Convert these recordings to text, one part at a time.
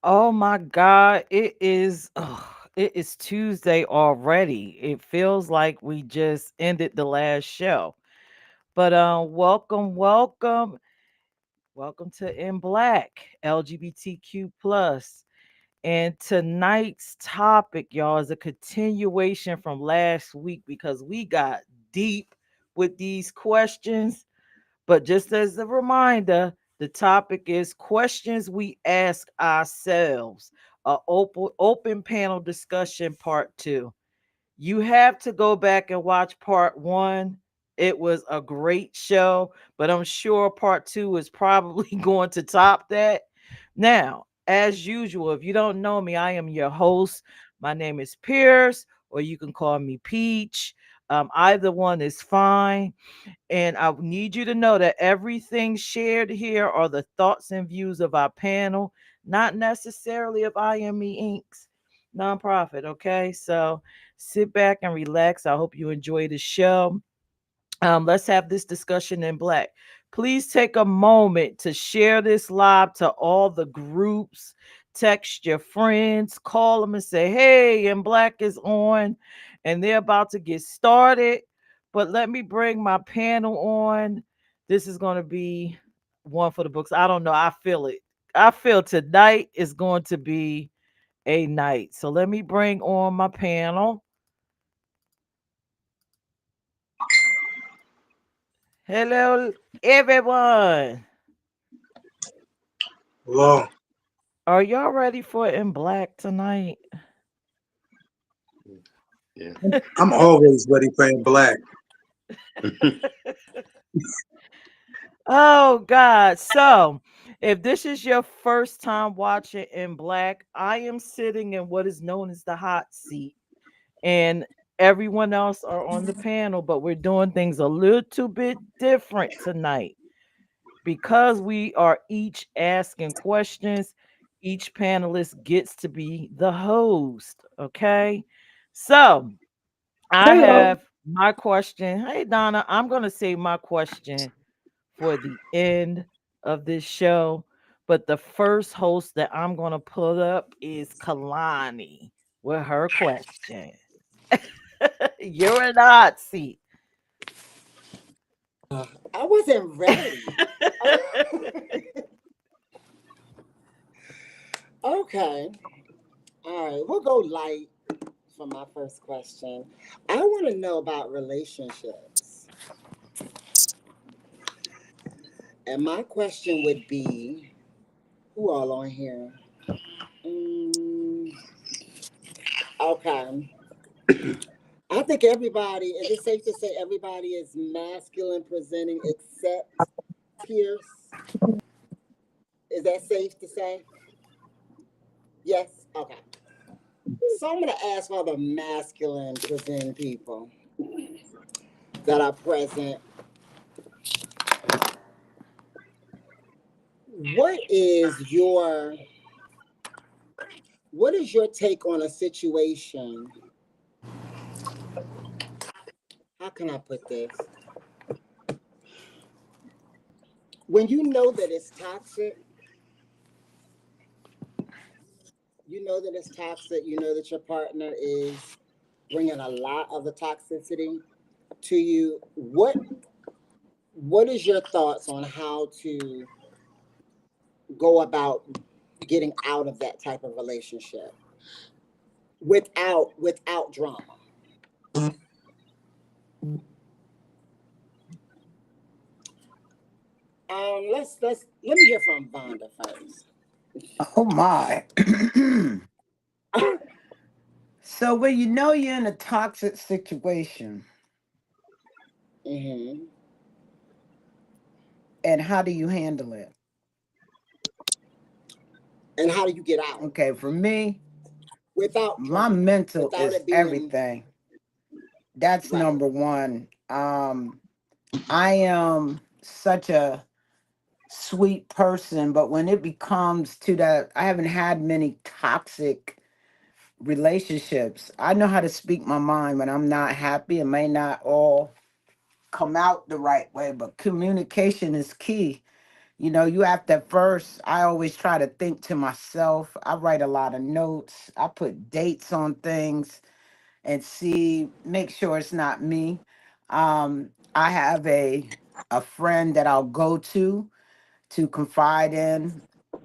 Oh my God, it is Tuesday already. It feels like we just ended the last show. But welcome to In Black, LGBTQ plus. And tonight's topic, y'all, is a continuation from last week because we got deep with these questions. But just as a reminder, the topic is questions we ask ourselves, a open panel discussion part two. You have to go back and watch part one. It was a great show, but I'm sure part two is probably going to top that. Now, as usual, if you don't know me, I am your host. My name is Peirrce, or you can call me Peach. Either one is fine. And I need you to know that everything shared here are the thoughts and views of our panel, not necessarily of IME Inc.'s nonprofit. Okay. So sit back and relax. I hope you enjoy the show. Let's have this discussion in black. Please take a moment to share this live to all the groups. Text your friends, call them and say, hey, in black is on, and they're about to get started. But let me bring my panel on. This is going to be one for the books. I don't know. I feel it. I feel tonight is going to be a night. So let me bring on my panel. Hello, everyone. Hello. Are y'all ready for In Black tonight? Yeah. I'm always ready for in black. Oh God. So, if this is your first time watching In Black, I am sitting in what is known as the hot seat, and everyone else are on the panel, but we're doing things a little bit different tonight because we are each asking questions. Each panelist gets to be the host, okay? So, I Hello. have my question. Hey, Donna, I'm going to save my question for the end of this show. But the first host that I'm going to put up is Kalani with her question. You're in the hot seat. I wasn't ready. Okay. All right. We'll go light for my first question. I want to know about relationships. And my question would be who all on here? Mm, okay. I think everybody, is it safe to say everybody is masculine presenting except Pierce? Is that safe to say? Yes? Okay. So I'm going to ask all the masculine presenting people that are present. What is your what is your take on a situation? How can I put this? When you know that it's toxic, you know that it's toxic, you know that your partner is bringing a lot of the toxicity to you. What is your thoughts on how to go about getting out of that type of relationship without drama? Let me hear from Vonda first. Oh my. So when you know you're in a toxic situation, Hmm. and how do you handle it? And how do you get out Okay, for me, without my drama, mental without is it being everything. That's right? number one. I am such a sweet person, but when it becomes to that, I haven't had many toxic relationships. I know how to speak my mind when I'm not happy. It may not all come out the right way, but communication is key. You know, you have to first, I always try to think to myself. I write a lot of notes. I put dates on things and make sure it's not me. I have a friend that I'll go to confide in.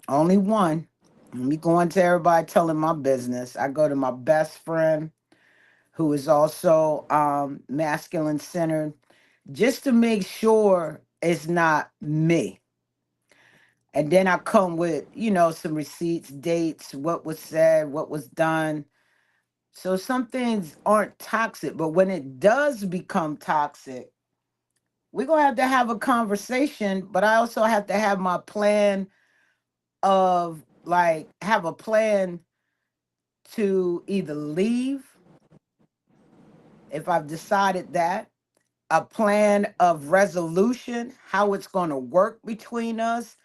Only one. Me going to everybody telling my business. I go to my best friend who is also masculine centered, just to make sure it's not me. And then I come with, some receipts, dates, what was said, what was done. So some things aren't toxic, but when it does become toxic, we're going to have a conversation, but I also have to have my plan of like, have a plan to either leave if I've decided that, a plan of resolution, how it's going to work between us.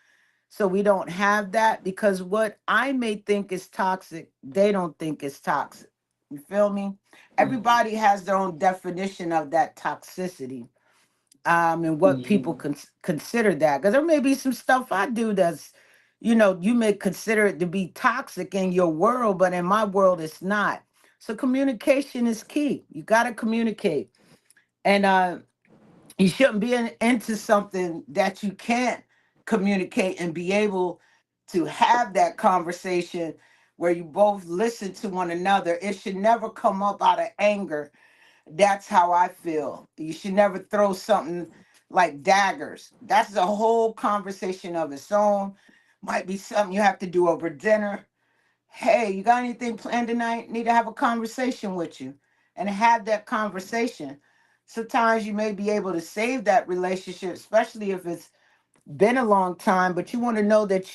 So we don't have that, because what I may think is toxic, they don't think is toxic. You feel me? Everybody has their own definition of that toxicity, and what people consider that. Because there may be some stuff I do that's, you may consider it to be toxic in your world, but in my world, it's not. So communication is key. You got to communicate. And you shouldn't be into something that you can't communicate and be able to have that conversation where you both listen to one another. It should never come up out of anger. That's how I feel. You should never throw something like daggers. That's a whole conversation of its own. Might be something you have to do over dinner. Hey, you got anything planned tonight? Need to have a conversation with you and have that conversation. Sometimes you may be able to save that relationship, especially if it's been a long time, but you want to know that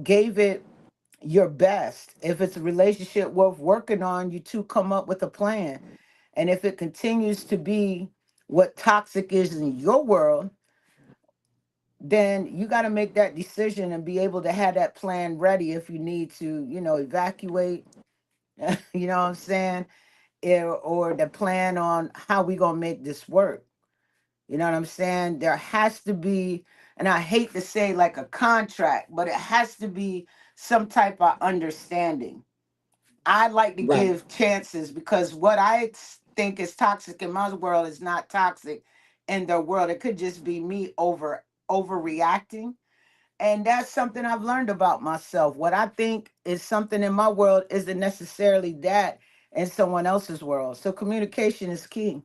gave it your best. If it's a relationship worth working on, you two come up with a plan. And if it continues to be what toxic is in your world, then you got to make that decision and be able to have that plan ready if you need to, evacuate, you know what I'm saying? Or the plan on how we going to make this work. You know what I'm saying? There has to be, and I hate to say like a contract, but it has to be some type of understanding. I like to Right. give chances, because what I think is toxic in my world is not toxic in their world. It could just be me overreacting. And that's something I've learned about myself. What I think is something in my world isn't necessarily that in someone else's world. So communication is key.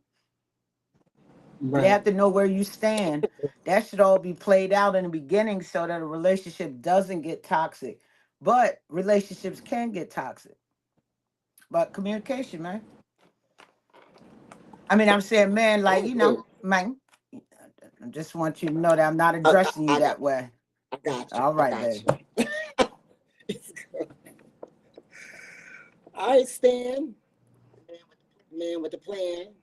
They Right. have to know where you stand. That should all be played out in the beginning so that a relationship doesn't get toxic. But relationships can get toxic. But communication, man. I mean, I'm saying, man, I like, agree. man, I just want you to know that I'm not I, addressing you I got that way. I got you. All I right, got baby. you. All right, Stan, man with the plan.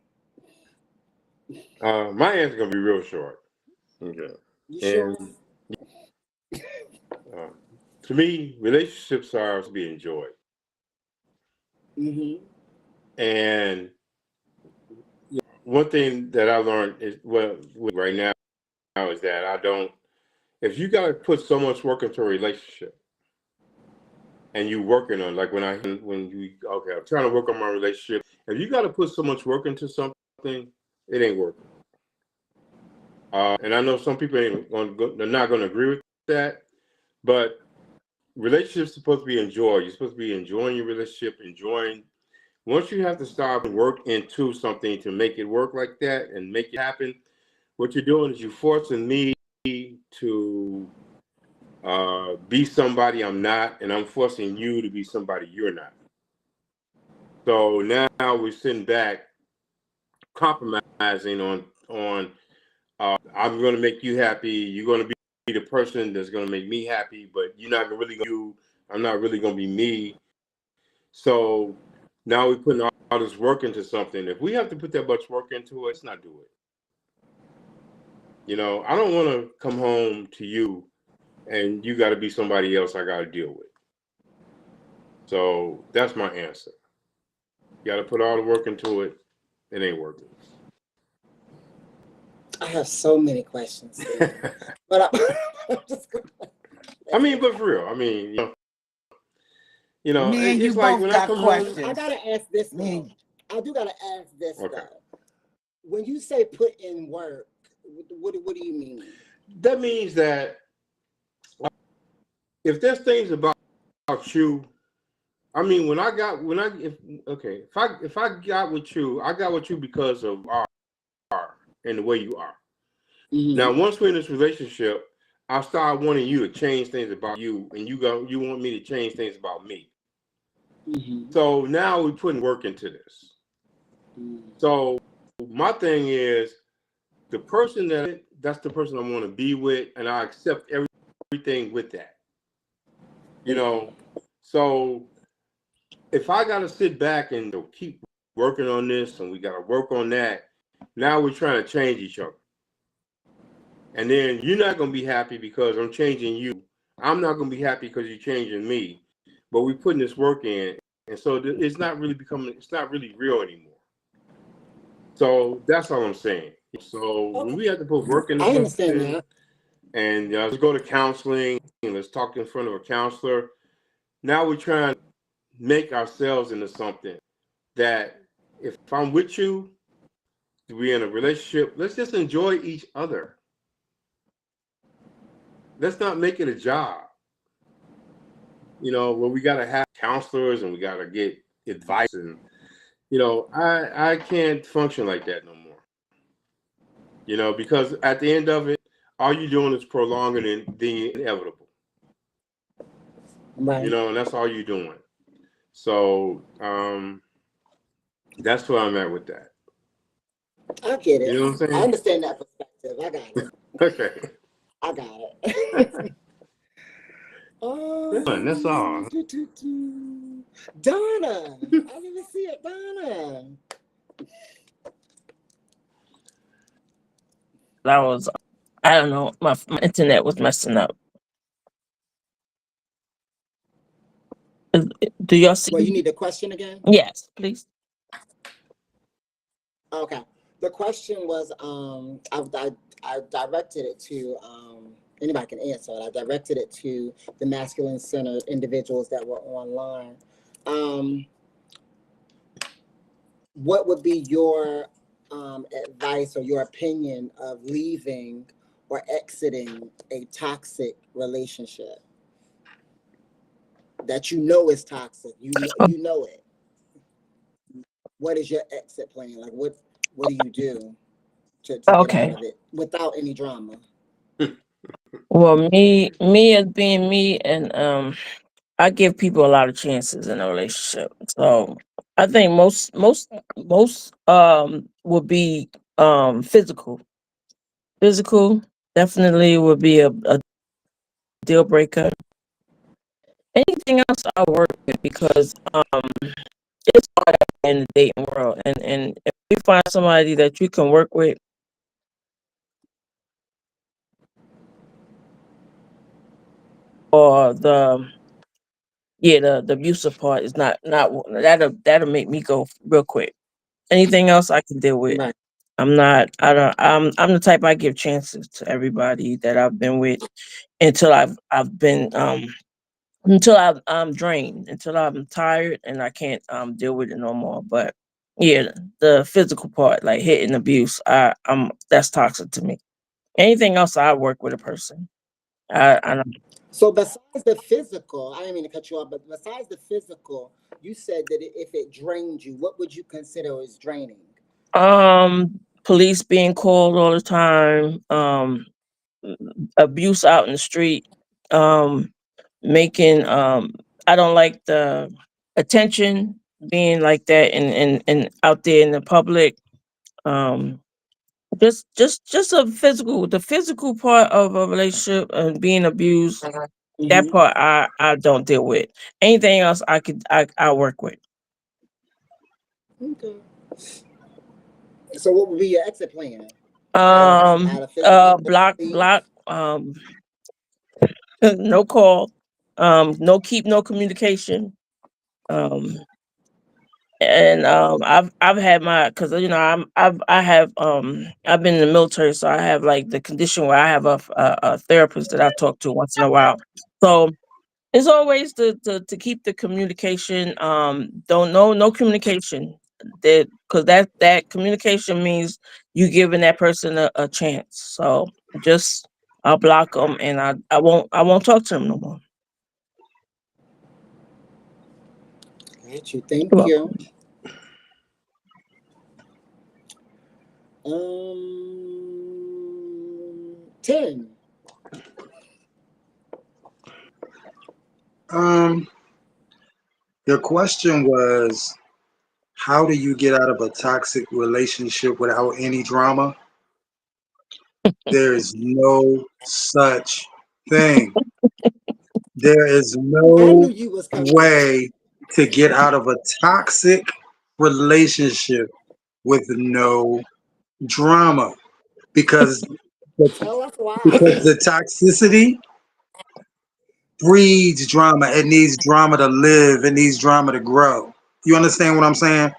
My answer is gonna be real short. Okay. You sure? And uh, to me, relationships are to be enjoyed. Mm-hmm. And one thing that I learned is, well, right now is that I don't. If you gotta put so much work into a relationship, and you working on, like when you okay, I'm trying to work on my relationship. If you gotta put so much work into something, it ain't working. And I know some people they're not gonna agree with that, but relationships supposed to be enjoyed. You're supposed to be enjoying your relationship, enjoying. Once you have to start work into something to make it work like that and make it happen, what you're doing is you're forcing me to be somebody I'm not, and I'm forcing you to be somebody you're not. So now we're sitting back, compromising on. I'm going to make you happy. You're going to be the person that's going to make me happy, but you're not really going to you. I'm not really going to be me. So now we're putting all this work into something. If we have to put that much work into it, let's not do it. I don't want to come home to you and you got to be somebody else I got to deal with. So that's my answer. You got to put all the work into it. It ain't working. I have so many questions, Steve. But I'm just gonna, I mean, but for real, I mean, Me and you it's like both when I got come home. I questions. gotta ask this though. Me, I do gotta ask this Okay, though. When you say put in work, what do you mean? that means that if there's things about you, I mean, when I if okay, if I got with you, I got with you because of our and the way you are. Now, Mm-hmm. once we're in this relationship, I start wanting you to change things about you, and you want me to change things about me. Mm-hmm. So now we're putting work into this. Mm-hmm. So my thing is the person that's the person I want to be with, and I accept everything with that. You know, so if I got to sit back and keep working on this, and we got to work on that, now we're trying to change each other. And then you're not going to be happy because I'm changing you. I'm not going to be happy because you're changing me. But we're putting this work in. And so it's not really real anymore. So that's all I'm saying. So when Okay. we have to put work into I understand something that. and let's go to counseling and let's talk in front of a counselor, now we're trying to make ourselves into something that if I'm with you, we're in a relationship, let's just enjoy each other. Let's not make it a job. Where we got to have counselors and we got to get advice. And, I can't function like that no more, because at the end of it, all you're doing is prolonging the inevitable, Right. and that's all you're doing. So that's where I'm at with that. I get You it. know what I'm I saying? understand that perspective. I got it. Okay. I got it. That's all. Donna. I didn't see it, Donna. That was, I don't know, my internet was messing up. Do y'all see Well, you me? need the question again? Yes, please. Okay. The question was, I directed it to, anybody can answer it. I directed it to the masculine centered individuals that were online. Um, what would be your advice or your opinion of leaving or exiting a toxic relationship that you know is toxic? You know it. What is your exit plan? Like what do you do to get out Okay. of it without any drama? Well, me as being me, and I give people a lot of chances in a relationship. So I think most would be physical. Physical definitely would be a deal breaker. Anything else I work with because it's hard in the dating world, and if you find somebody that you can work with, or the abusive part is not that'll make me go real quick. Anything else I can deal with. Right. I'm not. I don't. I'm the type I give chances to everybody that I've been with until I've been until I'm drained, until I'm tired and I can't deal with it no more. But yeah, the physical part, like hitting abuse, I'm that's toxic to me. Anything else, I work with a person. I don't. So besides the physical, I didn't mean to cut you off, but besides the physical, you said that if it drained you, what would you consider as draining? Police being called all the time, abuse out in the street, um, making I don't like the attention being like that and out there in the public. Um, just the physical part of a relationship and being abused. That Mm-hmm. part I don't deal with. Anything else I work with. Okay. So what would be your exit plan? Out of physical, please. Block, no call, no communication. Um, and I've had my, because you know I've been in the military, so I have like the condition where I have a therapist that I talk to once in a while. So it's always to keep the communication. Don't no communication, that because that communication means you giving that person a chance. So just I'll block them, and I won't talk to them no more. Got you. Thank You're you. welcome. 10. Your question was, how do you get out of a toxic relationship without any drama? There is no such thing. There is I knew no you was coming with that. way to get out of a toxic relationship with no drama, because Tell us why. because the toxicity breeds drama. It needs drama to live. It needs drama to grow. You understand what I'm saying?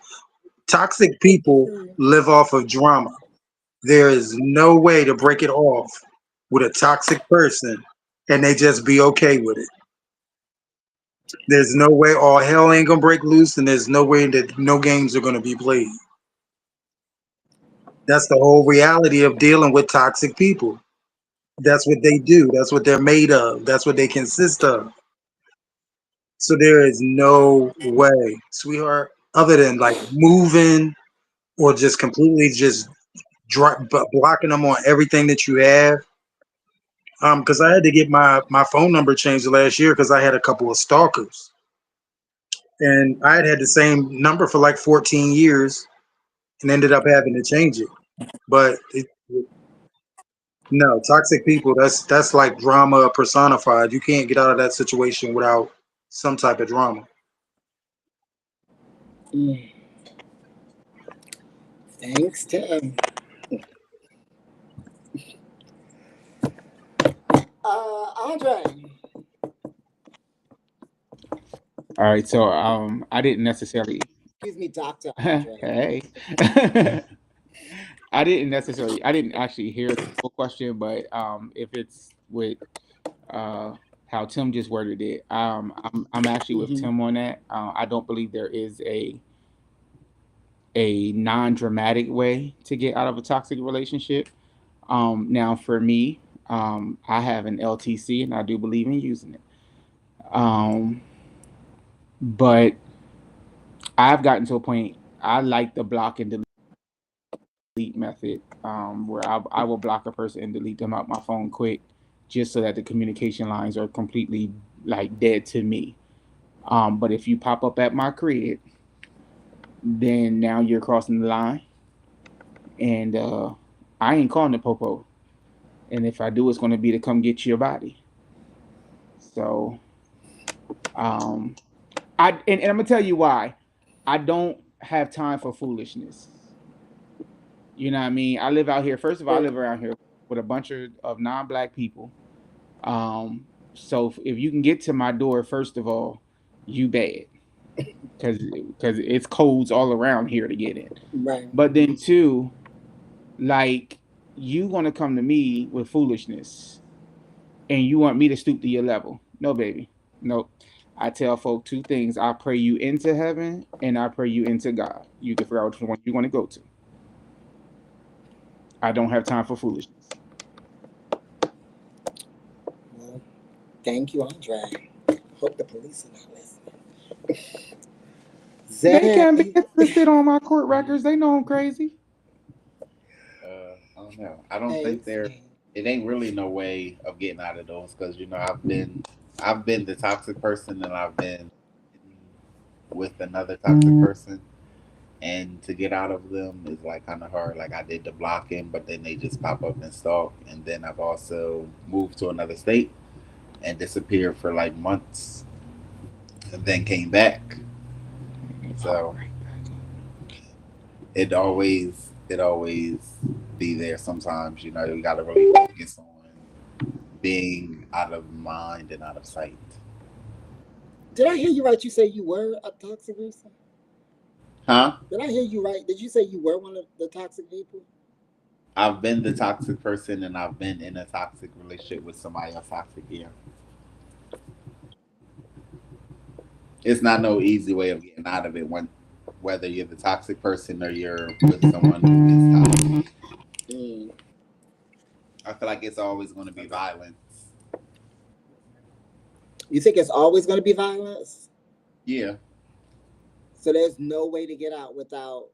Toxic people live off of drama. There is no way to break it off with a toxic person and they just be okay with it. There's no way all hell ain't gonna break loose, and there's no way that no games are gonna be played. That's the whole reality of dealing with toxic people. That's what they do. That's what they're made of. That's what they consist of. So there is no way, sweetheart, other than like moving or just completely just blocking them on everything that you have. Because I had to get my phone number changed last year because I had a couple of stalkers, and I had the same number for like 14 years, and ended up having to change it. But no, toxic people, that's like drama personified. You can't get out of that situation without some type of drama. Mm, thanks, Tim. Andre. All right, so I didn't necessarily. Excuse me, Dr. Andre. Hey, I didn't actually hear the full question, but if it's with uh how Tim just worded it, I'm actually with Mm-hmm. Tim on that. I don't believe there is a non-dramatic way to get out of a toxic relationship. Now for me, I have an LTC and I do believe in using it. Um, but I've gotten to a point, I like the block and delete method, where I will block a person and delete them out my phone quick, just so that the communication lines are completely like dead to me. But if you pop up at my crib, then now you're crossing the line, and I ain't calling the popo. And if I do, it's going to be to come get your body. So, um, and I'm gonna tell you why. I don't have time for foolishness. You know what I mean? I live out here. First of all, I live around here with a bunch of non-black people. So if you can get to my door, first of all, you bad, because it's codes all around here to get in. Right. But then two, like, you want to come to me with foolishness, and you want me to stoop to your level. No, baby. Nope. I tell folk two things. I pray you into heaven, and I pray you into God. You can figure out which one you want to go to. I don't have time for foolishness. Well, thank you, Andre. Hope the police are not listening. They Zay. can't be interested on my court records. They know I'm crazy. I don't know. I don't Hey, think there. It ain't really no way of getting out of those because I've been the toxic person and I've been with another toxic person, and to get out of them is like kind of hard. Like I did the blocking, but then they just pop up and stalk. And then I've also moved to another state and disappeared for like months, and then came back. So it always be there. Sometimes you got to really focus on being out of mind and out of sight. did I hear you right? You say you were a toxic person? Huh? Did I hear you right? Did you say you were one of the toxic people? I've been the toxic person, and I've been in a toxic relationship with somebody else toxic. Yeah, it's not no easy way of getting out of it. When whether you're the toxic person or you're with someone who is toxic, Mm. I feel like it's always going to be violence. You think it's always going to be violence? Yeah, So there's no way to get out without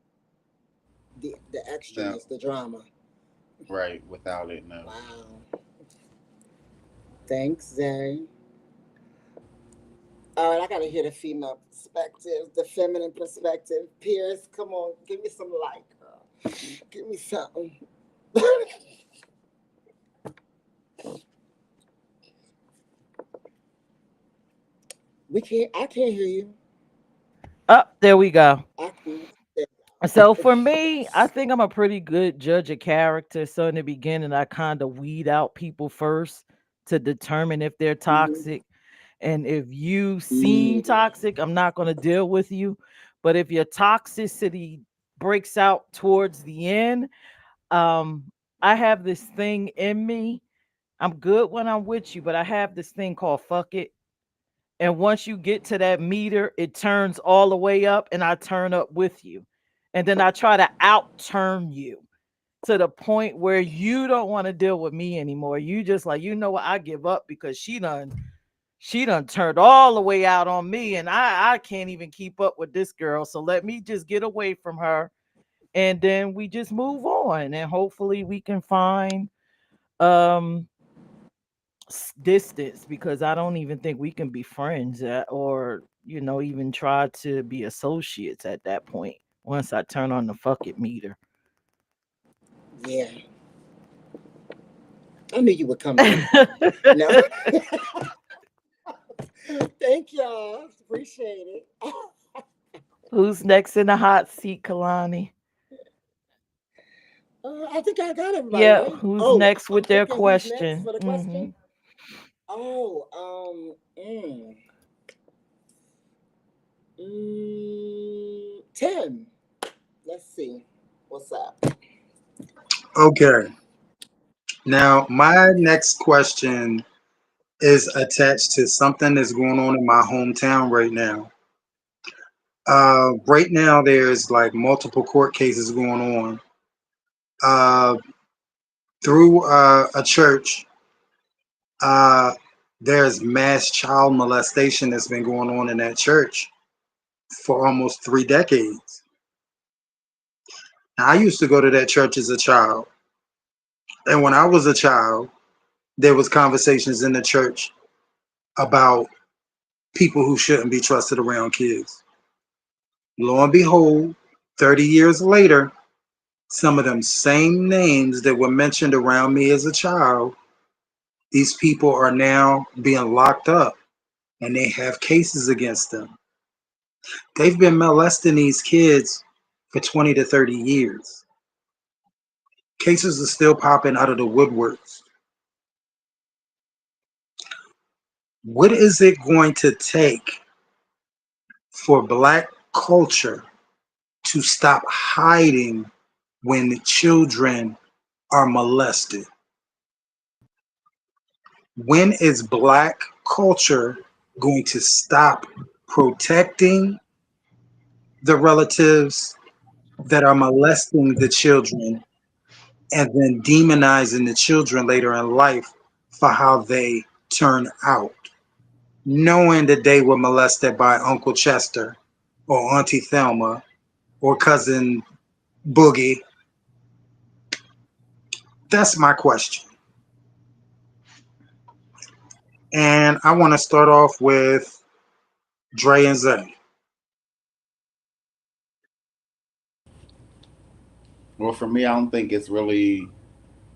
the no, extraness, the drama. right. Without it, no. Wow. Thanks, Zay. All right, I gotta hear the female perspective, the feminine perspective. Peirrce, come on, give me some light, girl. Give me something. We can't. I can't hear you. Up there we go. I can't. So for me, I think I'm a pretty good judge of character. So in the beginning, I kind of weed out people first to determine if they're Mm-hmm. toxic. And if you seem Mm-hmm. toxic, I'm not going to deal with you. But if your toxicity breaks out towards the end, um, I have this thing in me. I'm good when I'm with you, but I have this thing called fuck it. And once you get to that meter, it turns all the way up and I turn up with you. And then I try to outturn you to the point where you don't want to deal with me anymore. You just like, you know what, I give up because she done turned all the way out on me and I can't even keep up with this girl. So let me just get away from her and then we just move on and hopefully we can find um distance because I don't even think we can be friends or even try to be associates at that point once I turn on the fuck it meter. Yeah, I knew you would come through. No, thank y'all. Appreciate it. Who's next in the hot seat, Kalani? I think I got everybody Yeah, right. who's Oh, next with their okay. Who's next question? for the Hmm. question? Oh, Tim. Let's see. What's up? Okay. Now, my next question is attached to something that's going on in my hometown right now. Right now, there's like multiple court cases going on. Uh, through a church, uh, there's mass child molestation that's been going on in that church for almost 3 decades. Now, I used to go to that church as a child, and when I was a child, there was conversations in the church about people who shouldn't be trusted around kids. Lo and behold, 30 years later, some of them same names that were mentioned around me as a child, these people are now being locked up and they have cases against them. They've been molesting these kids for 20 to 30 years. Cases are still popping out of the woodworks. What is it going to take for Black culture to stop hiding when children are molested? When is Black culture going to stop protecting the relatives that are molesting the children and then demonizing the children later in life for how they turn out, knowing that they were molested by Uncle Chester or Auntie Thelma or cousin Boogie? That's my question. And I want to start off with Dre and Zay. Well, for me, I don't think it's really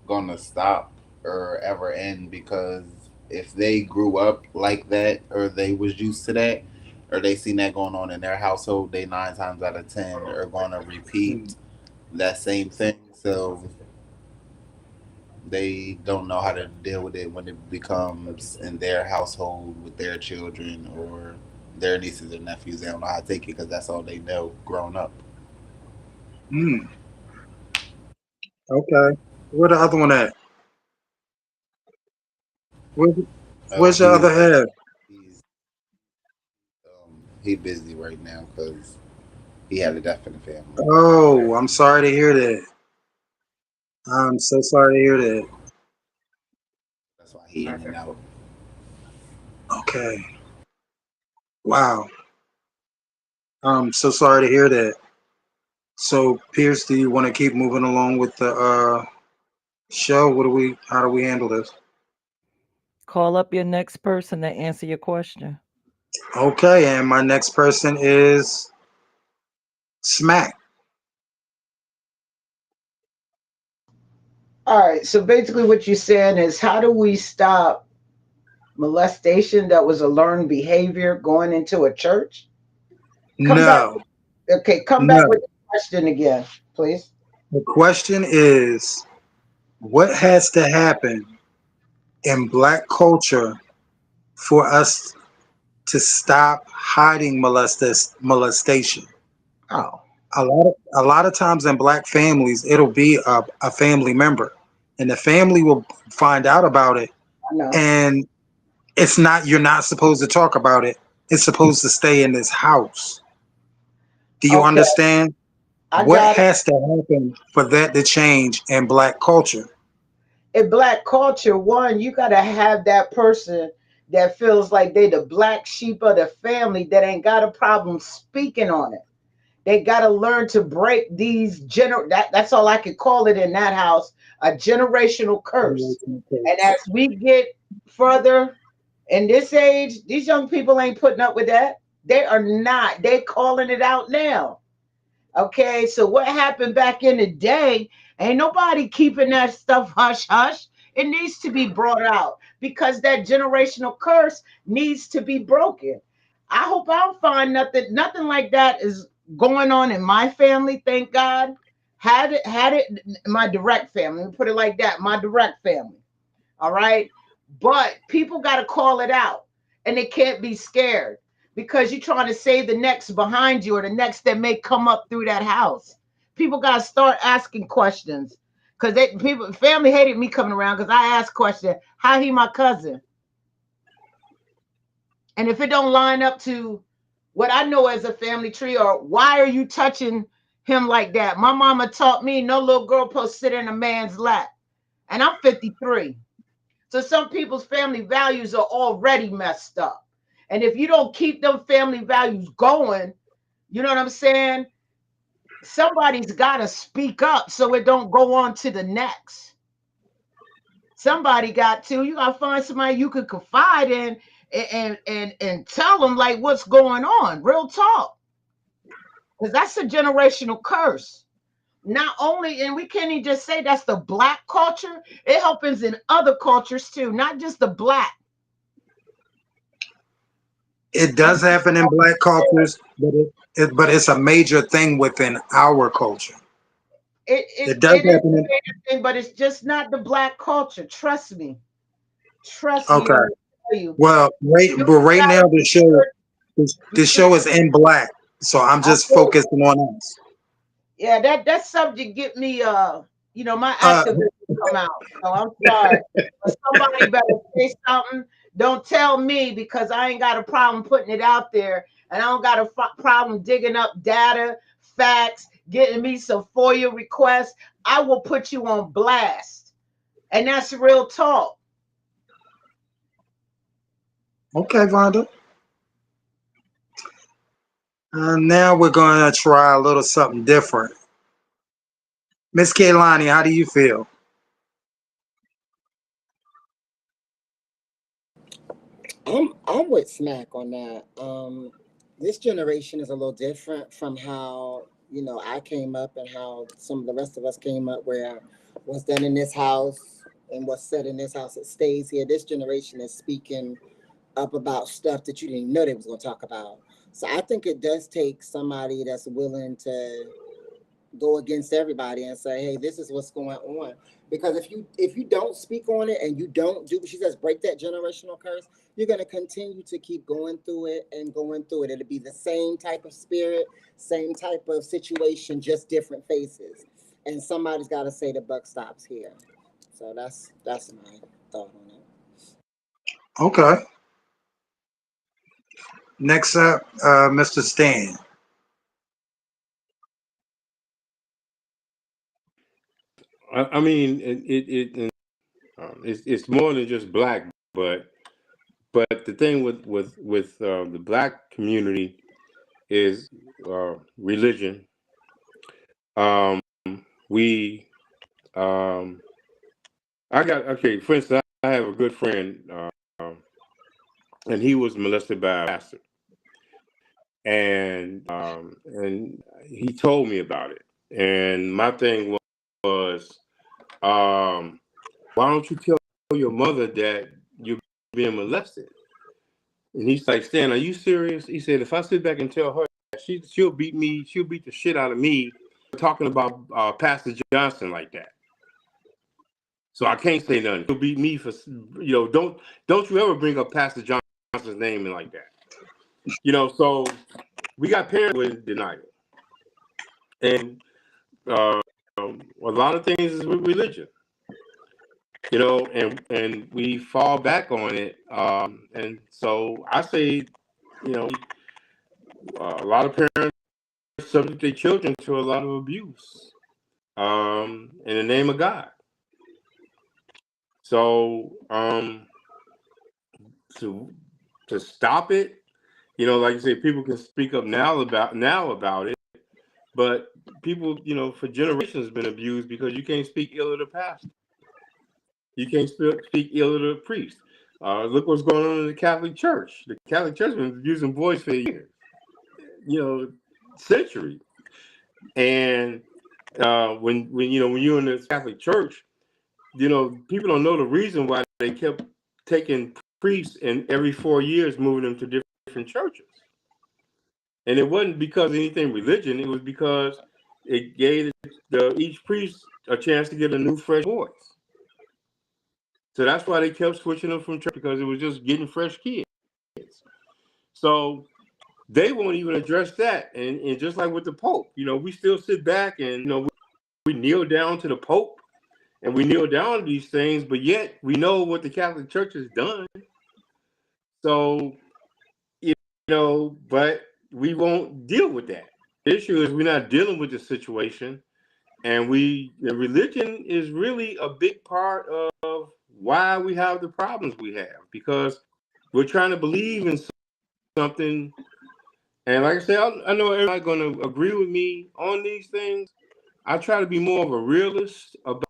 gonna stop or ever end because if they grew up like that or they was used to that or they seen that going on in their household, they 9 times out of 10 are gonna repeat that same thing. So they don't know how to deal with it when it becomes in their household with their children or their nieces and nephews. They don't know how to take it because that's all they know growing up. Hmm. Okay. Where the other one at? Where's, Oh, where's your other half? he's he busy right now because he had a death in the family. Oh, I'm sorry to hear that. I'm so sorry to hear that. That's why he in and out. Okay. Wow. I'm so sorry to hear that. So, Peirrce, do you want to keep moving along with the show? How do we handle this? Call up your next person to answer your question. Okay, and my next person is Smack. All right. So basically, what you're saying is, how do we stop molestation that was a learned behavior going into a church? Come back. No, Okay, come back with no. the question again, please. The question is, what has to happen in Black culture for us to stop hiding molestation? Oh, A lot of times in Black families, it'll be a family member, and the family will find out about it, I know. and it's not you're not supposed to talk about it. It's supposed to stay in this house. Do you Okay, understand? I What got it. has to happen for that to change in Black culture? In Black culture, one, you got to have that person that feels like they the black sheep of the family that ain't got a problem speaking on it. They got to learn to break these that's all I could call it in that house, a generational curse. And as we get further in this age, these young people ain't putting up with that. They are not. They calling it out now. Okay, so what happened back in the day? Ain't nobody keeping that stuff hush hush. It needs to be brought out because that generational curse needs to be broken. I hope I don't find nothing like that is going on in my family. Thank God. Had it my direct family. Let me put it like that. My direct family. All right. But people got to call it out and they can't be scared because you're trying to save the next behind you or the next that may come up through that house. People got to start asking questions because people, family hated me coming around because I asked question, how he my cousin? And if it don't line up to what I know as a family tree or why are you touching him like that? My mama taught me no little girl supposed to sit in a man's lap. And I'm 53. So some people's family values are already messed up. And if you don't keep them family values going, you know what I'm saying? Somebody's got to speak up so it don't go on to the next. Somebody got to. You got to find somebody you could confide in and tell them like what's going on. Real talk. Because that's a generational curse. Not only, and we can't even just say that's the black culture, it happens in other cultures too, not just the black. It And does happen in Black cultures, but but it's a major thing within our culture. it it, It does it is happen a in. major thing, but it's just not the black culture. Trust me. Trust me when Okay. I tell you. Well, You right now gotta the show you the show is in Black, so I'm I just feel focusing on us. yeah, that subject get me my Uh, activism come out. So I'm sorry. But somebody better say something. Don't tell me because I ain't got a problem putting it out there. And I don't got a problem digging up data, facts, getting me some FOIA requests. I will put you on blast. And that's real talk. okay, Vonda. Now we're going to try a little something different. Miss Kaylani, how do you feel? I'm with Smack on that. This generation is a little different from how I came up and how some of the rest of us came up. Where what's done in this house and what's said in this house, it stays here. This generation is speaking up about stuff that you didn't even know they was going to talk about. So I think it does take somebody that's willing to go against everybody and say, hey, this is what's going on. Because if you don't speak on it and you don't do, she says, break that generational curse, you're going to continue to keep going through it and going through it. It'll be the same type of spirit, same type of situation, just different faces. And somebody's got to say the buck stops here. So that's my thought on it. Okay. Next up, Mr. Stan. I mean, it's more than just black, but the thing with the black community is religion. We I got okay. For instance, I have a good friend, and he was molested by a pastor, and he told me about it. And my thing was, why don't you tell your mother that you're being molested? And he's like, Stan, are you serious? He said, if I sit back and tell her, she'll beat me. She'll beat the shit out of me talking about Pastor Johnson like that. So I can't say nothing. She'll beat me for, don't you ever bring up Pastor Johnson's name in like that. So we got parents with denial. And a lot of things is with religion. And we fall back on it. And so I say, a lot of parents subject their children to a lot of abuse in the name of God. So to stop it, like you say, people can speak up now about it, but people, for generations have been abused because you can't speak ill of the pastor. You can't speak ill of the priest. Look what's going on in the Catholic Church. The Catholic Church has been abusing boys for years, centuries. And when you're in the Catholic Church, people don't know the reason why they kept taking priests and every 4 years moving them to different churches. And it wasn't because of anything religion. It was because it gave each priest a chance to get a new, fresh voice. So that's why they kept switching them from church, because it was just getting fresh kids. So they won't even address that. And just like with the Pope, we still sit back and, we kneel down to the Pope and we kneel down to these things, but yet we know what the Catholic Church has done. So, but we won't deal with that. The issue is we're not dealing with the situation. And religion is really a big part of why we have the problems we have, because we're trying to believe in something. And like I said, I know everybody's going to agree with me on these things. I try to be more of a realist about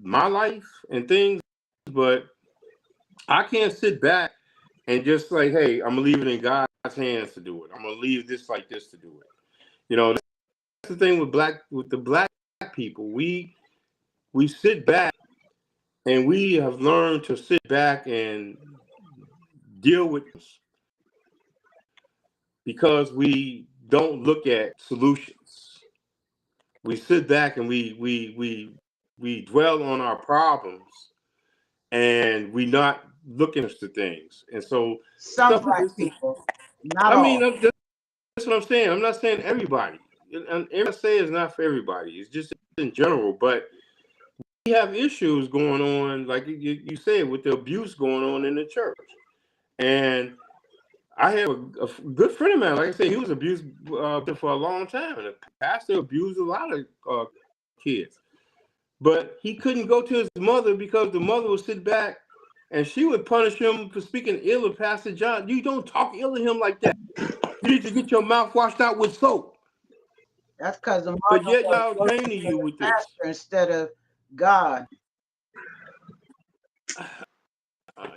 my life and things, but I can't sit back and just like, hey, I'm gonna leave it in God's hands to do it. I'm gonna leave this like this to do it. That's the thing with the black people. We sit back, and we have learned to sit back and deal with this because we don't look at solutions. We sit back and we dwell on our problems, and we not looking at the things. And so Some stuff like black this. people, not I mean, all. that's what I'm saying. I'm not saying everybody. And everything I say is not for everybody. It's just in general. But we have issues going on, like you said, with the abuse going on in the church. And I have a good friend of mine. Like I said, he was abused for a long time, and the pastor abused a lot of kids. But he couldn't go to his mother because the mother would sit back, and she would punish him for speaking ill of Pastor John. You don't talk ill of him like that. You need to get your mouth washed out with soap. That's because the mother But yet was y'all came to you with this. pastor instead of God.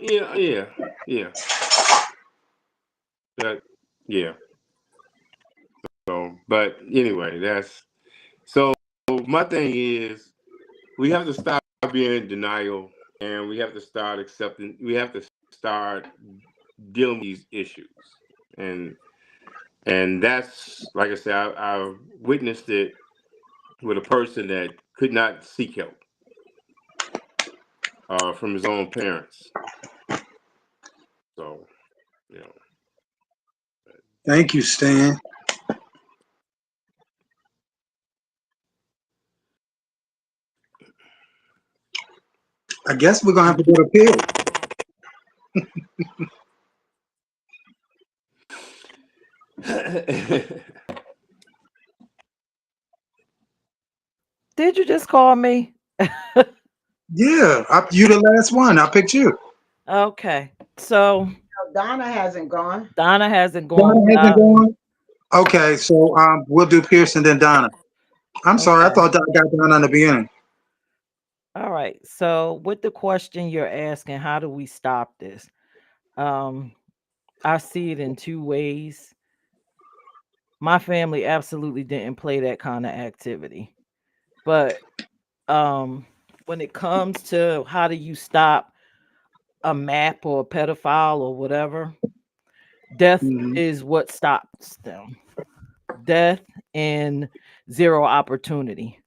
Yeah. Yeah. So, but anyway, so my thing is we have to stop being in denial, and we have to start accepting. We have to start dealing with these issues, and that's, like I said, I've witnessed it with a person that could not seek help. from his own parents. So, you know. Thank you, Stan. I guess we're gonna have to go to Peirrce. Did you just call me? Yeah, you the last one. I picked you. Okay. So No, Donna hasn't gone. Donna hasn't gone. Donna hasn't gone. Okay, so we'll do Peirrce and then Donna. I'm sorry, I Okay. thought I got Donna in the beginning. All right. So with the question you're asking, how do we stop this? Um, I see it in two ways. My family absolutely didn't play that kind of activity. But when it comes to how do you stop a map or a pedophile or whatever, death Hmm. is what stops them. Death and zero opportunity.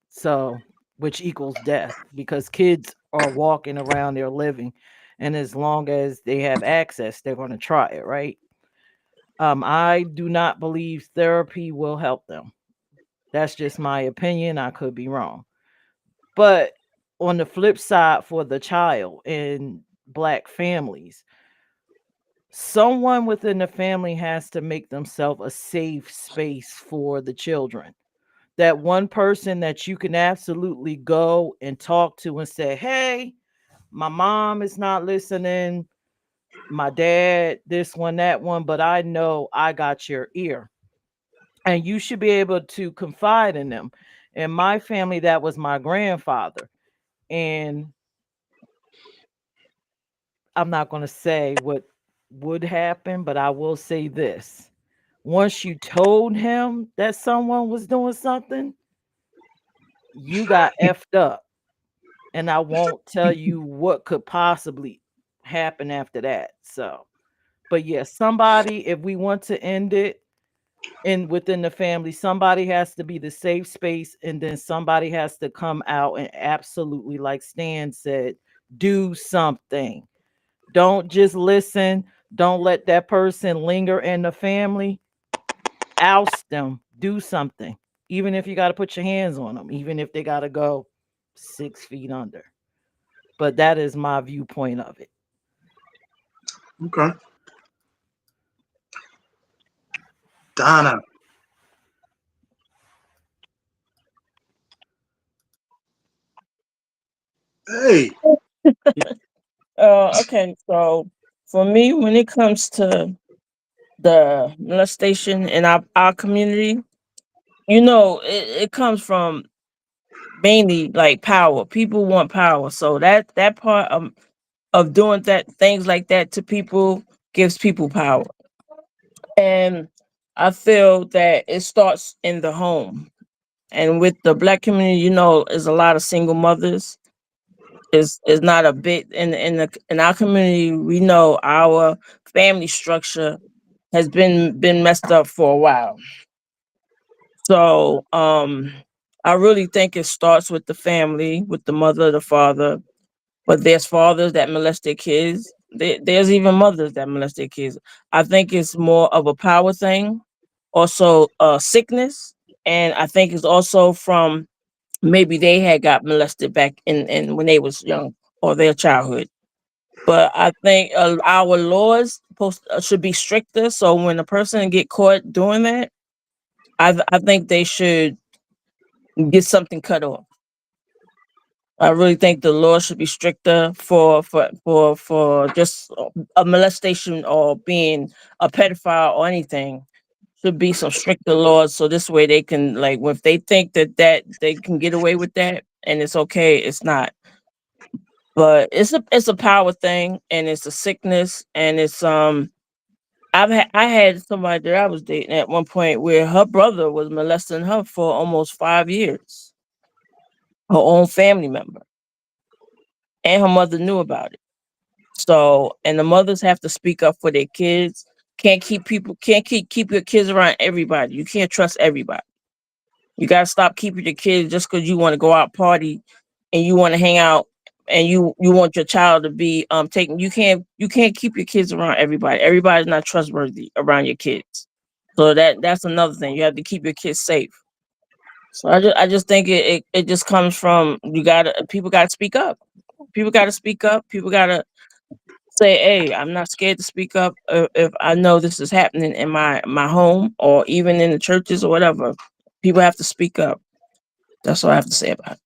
So, which equals death because kids are walking around, they're living, and as long as they have access, they're going to try it, right? I do not believe therapy will help them. That's just my opinion. I could be wrong. But on the flip side, for the child in black families, someone within the family has to make themselves a safe space for the children. That one person that you can absolutely go and talk to and say, hey, my mom is not listening, my dad, this one, that one, but I know I got your ear. And you should be able to confide in them. In my family, that was my grandfather. And I'm not going to say what would happen, but I will say this. Once you told him that someone was doing something, you got effed up. And I won't tell you what could possibly happen after that. So, but yeah, somebody, if we want to end it in within the family, somebody has to be the safe space, and then somebody has to come out and absolutely, like Stan said, do something. Don't just listen. Don't let that person linger in the family. Oust them. Do something. Even if you got to put your hands on them, even if they got to go 6 feet under. But that is my viewpoint of it. Okay, Donna. Hey. Okay, so for me, when it comes to the molestation in our community, it comes from mainly like power. People want power, so that part of doing that things like that to people gives people power. And I feel that it starts in the home. And with the black community, is a lot of single mothers. Is not a bit in our community. We know our family structure has been messed up for a while. So I really think it starts with the family, with the mother, the father. But there's fathers that molest their kids. There's even mothers that molest their kids. I think it's more of a power thing, also sickness, and I think it's also from maybe they had got molested back in when they was young or their childhood. But I think our laws should be stricter. So when a person get caught doing that, I think they should get something cut off. I really think the law should be stricter for just a molestation or being a pedophile or anything. Should be some stricter laws so this way they can, like, if they think that they can get away with that and it's okay, it's not. But it's a power thing and it's a sickness and it's I had somebody that I was dating at one point where her brother was molesting her for almost 5 years, her own family member, and her mother knew about it. So, and the mothers have to speak up for their kids. Can't keep your kids around everybody. You can't trust everybody. You gotta stop keeping your kids just because you want to go out party and you want to hang out. and you want your child to be taken. You can't keep your kids around everybody. Everybody's not trustworthy around your kids. So that's another thing. You have to keep your kids safe. So I just think it just comes from people gotta speak up. People gotta speak up. People gotta say, hey, I'm not scared to speak up if I know this is happening in my home or even in the churches or whatever. People have to speak up. That's all I have to say about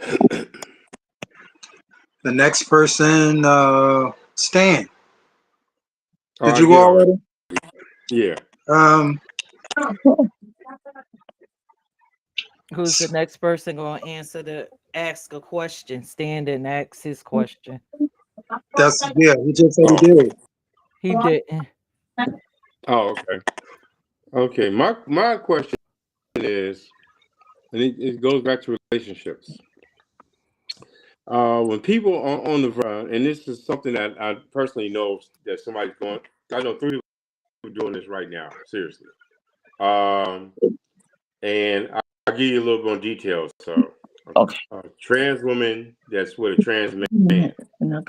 it. The next person, Stan. Oh, Did I you go did already. already? Yeah. Who's the next person going to ask a question? Stand and ask his question. That's yeah. He just said he Oh. did. He didn't. Oh, okay. Okay. My question is, and it goes back to relationships. When people on the front, and this is something that I personally know that somebody's going. I know 3 people doing this right now. Seriously. And I'll give you a little more details. So, Okay. a trans woman that's with a trans man. Can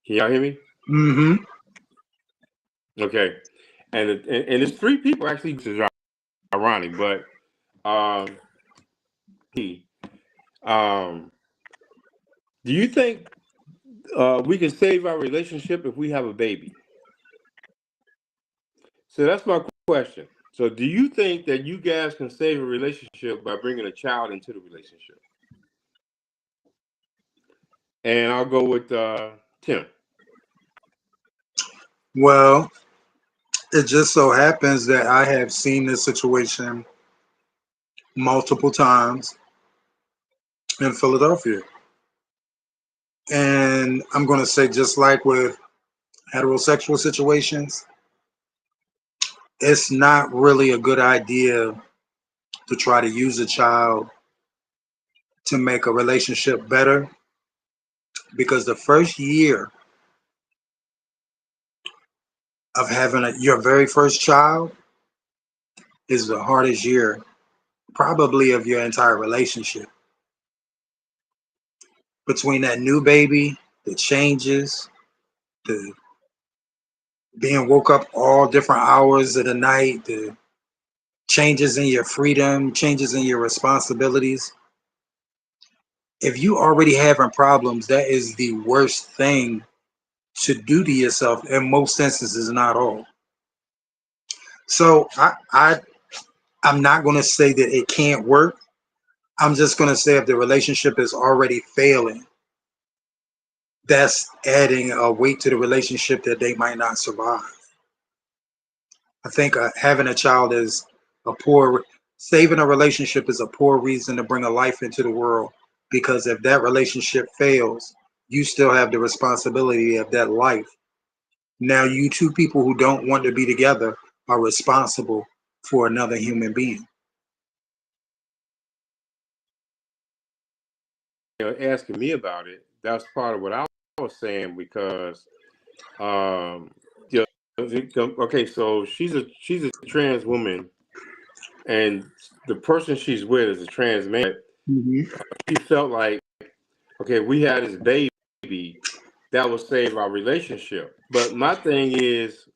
y'all hear me? Mm-hmm. Okay. And it's 3 people actually, which is ironic, but do you think we can save our relationship if we have a baby? So that's my question. So do you think that you guys can save a relationship by bringing a child into the relationship? And I'll go with Tim. Well, it just so happens that I have seen this situation multiple times in Philadelphia. And I'm going to say, just like with heterosexual situations, it's not really a good idea to try to use a child to make a relationship better, because the first year of having your very first child is the hardest year probably of your entire relationship. Between that new baby, the changes, the being woke up all different hours of the night, the changes in your freedom, changes in your responsibilities. If you already having problems, that is the worst thing to do to yourself in most instances, not all. So I'm not going to say that it can't work. I'm just going to say if the relationship is already failing, that's adding a weight to the relationship that they might not survive. I think having a child is saving a relationship is a poor reason to bring a life into the world, because if that relationship fails, you still have the responsibility of that life. Now, you 2 people who don't want to be together are responsible for another human being. Asking me about it, that's part of what I was saying, because yeah, okay, so she's a trans woman, and the person she's with is a trans man. Mm-hmm. She felt like, okay, we had this baby that will save our relationship. But my thing is,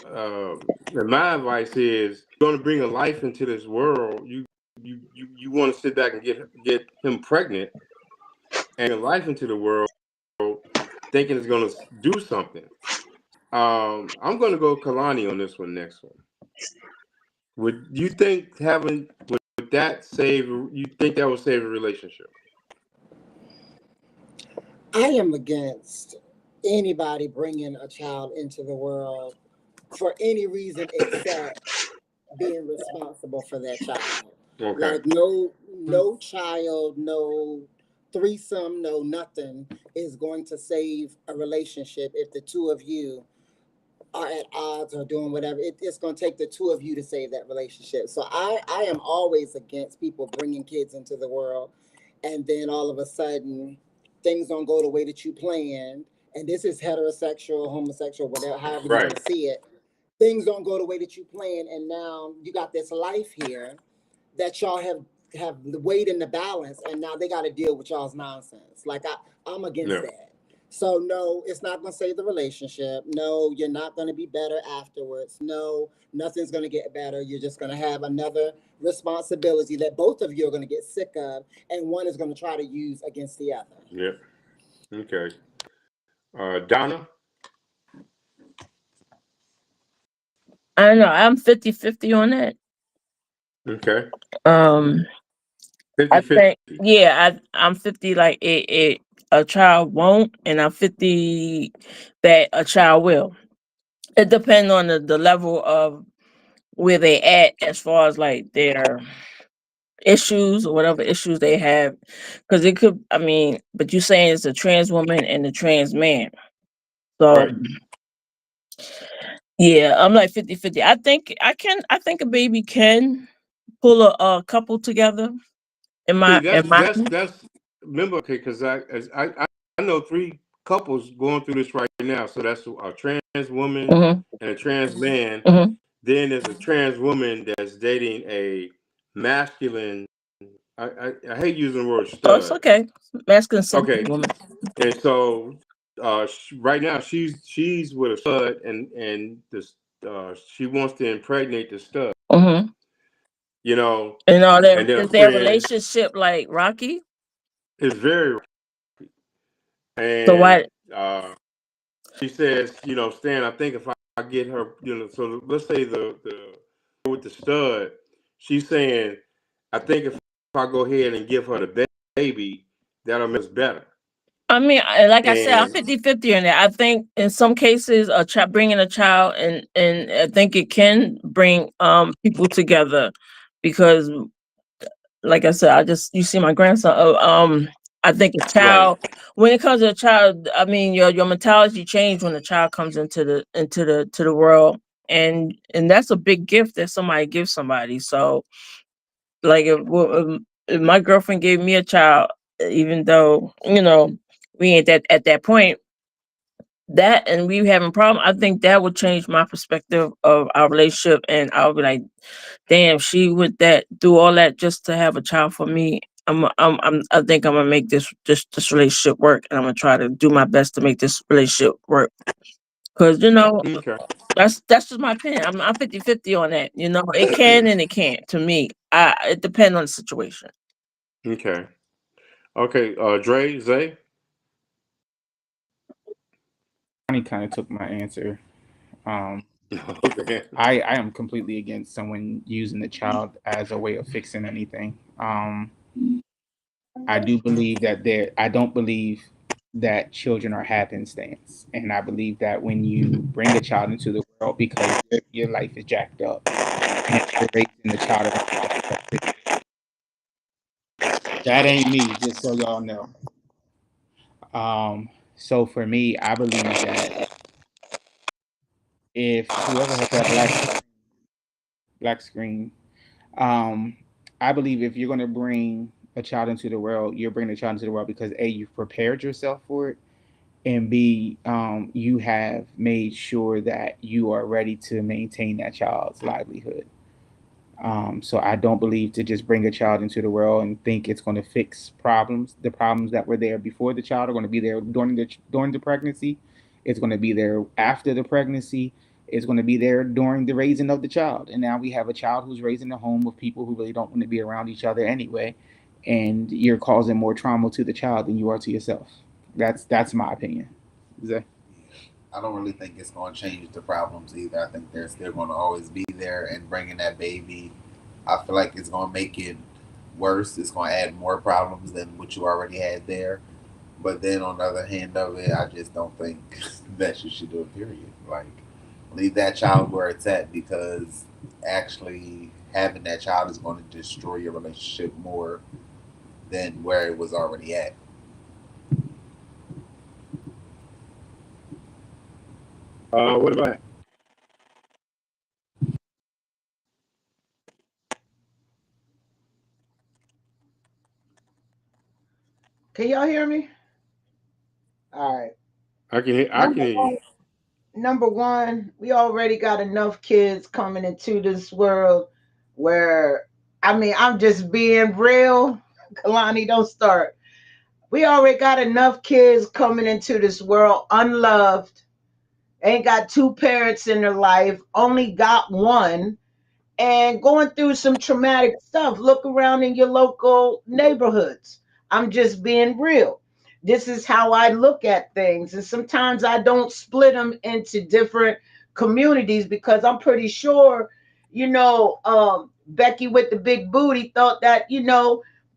and my advice is, you're going to bring a life into this world. You want to sit back and get him pregnant and a life into the world, thinking it's going to do something. I'm going to go Kalani on this one. Next one. Would you think would that save? You think that would save a relationship? I am against anybody bringing a child into the world for any reason except being responsible for that child. Okay. Like no child, no threesome, no nothing is going to save a relationship if the 2 of you are at odds or doing whatever. It's going to take the 2 of you to save that relationship. So I am always against people bringing kids into the world, and then all of a sudden things don't go the way that you planned. And this is heterosexual, homosexual, whatever, however you want Right. to see it. things don't go the way that you plan, and now you got this life here that y'all have the weight in the balance, and now they got to deal with y'all's nonsense. Like I'm against Yeah. that. So no, it's not going to save the relationship. No, you're not going to be better afterwards. No, nothing's going to get better. You're just going to have another responsibility that both of you are going to get sick of, and one is going to try to use against the other. Yeah. Okay. Donna. I don't know. I'm 50-50 on that. Okay. Um, 50 I 50. think, yeah, I'm 50 like it a child won't, and I'm 50 that a child will. It depends on the level of where they at as far as like their issues or whatever issues they have. Because it could, I mean, but you saying it's a trans woman and a trans man. So Right. yeah, I'm like 50-50. I think a baby can pull a couple together in See, my in my that's remember, okay, because I know three couples going through this right now. So that's a trans woman hmm and a trans man. hmm Then there's a trans woman that's dating a masculine. I hate using the word Oh, it's stud. okay. Masculine Okay, sentiment woman. and so right now she's with a stud, and this she wants to impregnate the stud. hmm You know, And all that and then is a their friend relationship like Rocky? is very So and why? she says, Stan, I think if I get her, so let's say the with the stud, she's saying, I think if I go ahead and give her the baby, that'll make us better. I mean, like I said, I'm And 50-50 in that. I think in some cases, bringing a child, and I think it can bring people together, because, like I said, you see my grandson. I think a right, child, when it comes to a child, I mean, your mentality change when a child comes into the world, and that's a big gift that somebody gives somebody. So, like, if my girlfriend gave me a child, even though we ain't that at that point, that and we having problem, I think that would change my perspective of our relationship, and I'll be like, damn, she would that do all that just to have a child for me. I think I'm gonna make this relationship work, and I'm gonna try to do my best to make this relationship work. Cause okay, that's just my opinion. I'm 50-50 on that. It can and it can't. To me, it depends on the situation. okay, okay. Dre, Zay, Johnny kind of took my answer. Um, okay, I am completely against someone using the child as a way of fixing anything. I do believe that I don't believe that children are happenstance, and I believe that when you bring a child into the world because your life is jacked up and you're raising the child around that ain't me. Just so y'all know. So for me, I believe that if whoever has that black screen, um, I believe if you're going to bring a child into the world, you're bringing a child into the world because A, you've prepared yourself for it, and B, you have made sure that you are ready to maintain that child's livelihood. So I don't believe to just bring a child into the world and think it's going to fix problems. The problems that were there before the child are going to be there during the pregnancy. It's going to be there after the pregnancy. It's going to be there during the raising of the child. And now we have a child who's raised in a home with people who really don't want to be around each other anyway, and you're causing more trauma to the child than you are to yourself. That's my opinion. Is that? I don't really think it's going to change the problems either. I think they're still going to always be there, and bringing that baby, I feel like it's going to make it worse. It's going to add more problems than what you already had there. But then on the other hand of it, I just don't think that you should do it. Period. Like, leave that child where it's at, because actually having that child is going to destroy your relationship more than where it was already at. what about Can y'all hear me? All right. I can hear Number you. one, number one, we already got enough kids coming into this world where, I mean, I'm just being real. Kalani, don't start. We already got enough kids coming into this world unloved, ain't got two parents in their life, only got one, and going through some traumatic stuff. Look around in your local neighborhoods. I'm just being real. This is how I look at things. And sometimes I don't split them into different communities because I'm pretty sure, Becky with the big booty thought that,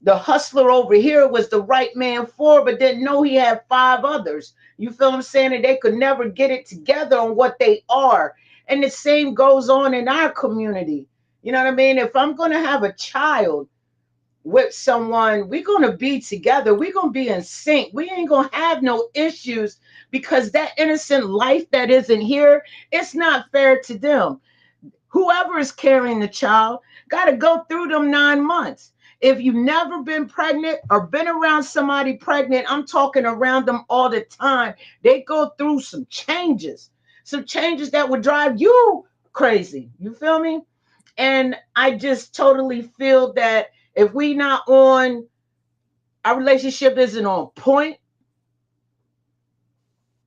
the hustler over here was the right man for, her, but didn't know he had five others. You feel what I'm saying? And they could never get it together on what they are. And the same goes on in our community. You know what I mean? If I'm going to have a child with someone, we're going to be together. We're going to be in sync. We ain't going to have no issues because that innocent life that isn't here, it's not fair to them. Whoever is carrying the child got to go through them 9 months. If you've never been pregnant or been around somebody pregnant, I'm talking around them all the time. They go through some changes that would drive you crazy. You feel me? And I just totally feel that if we not on, our relationship isn't on point,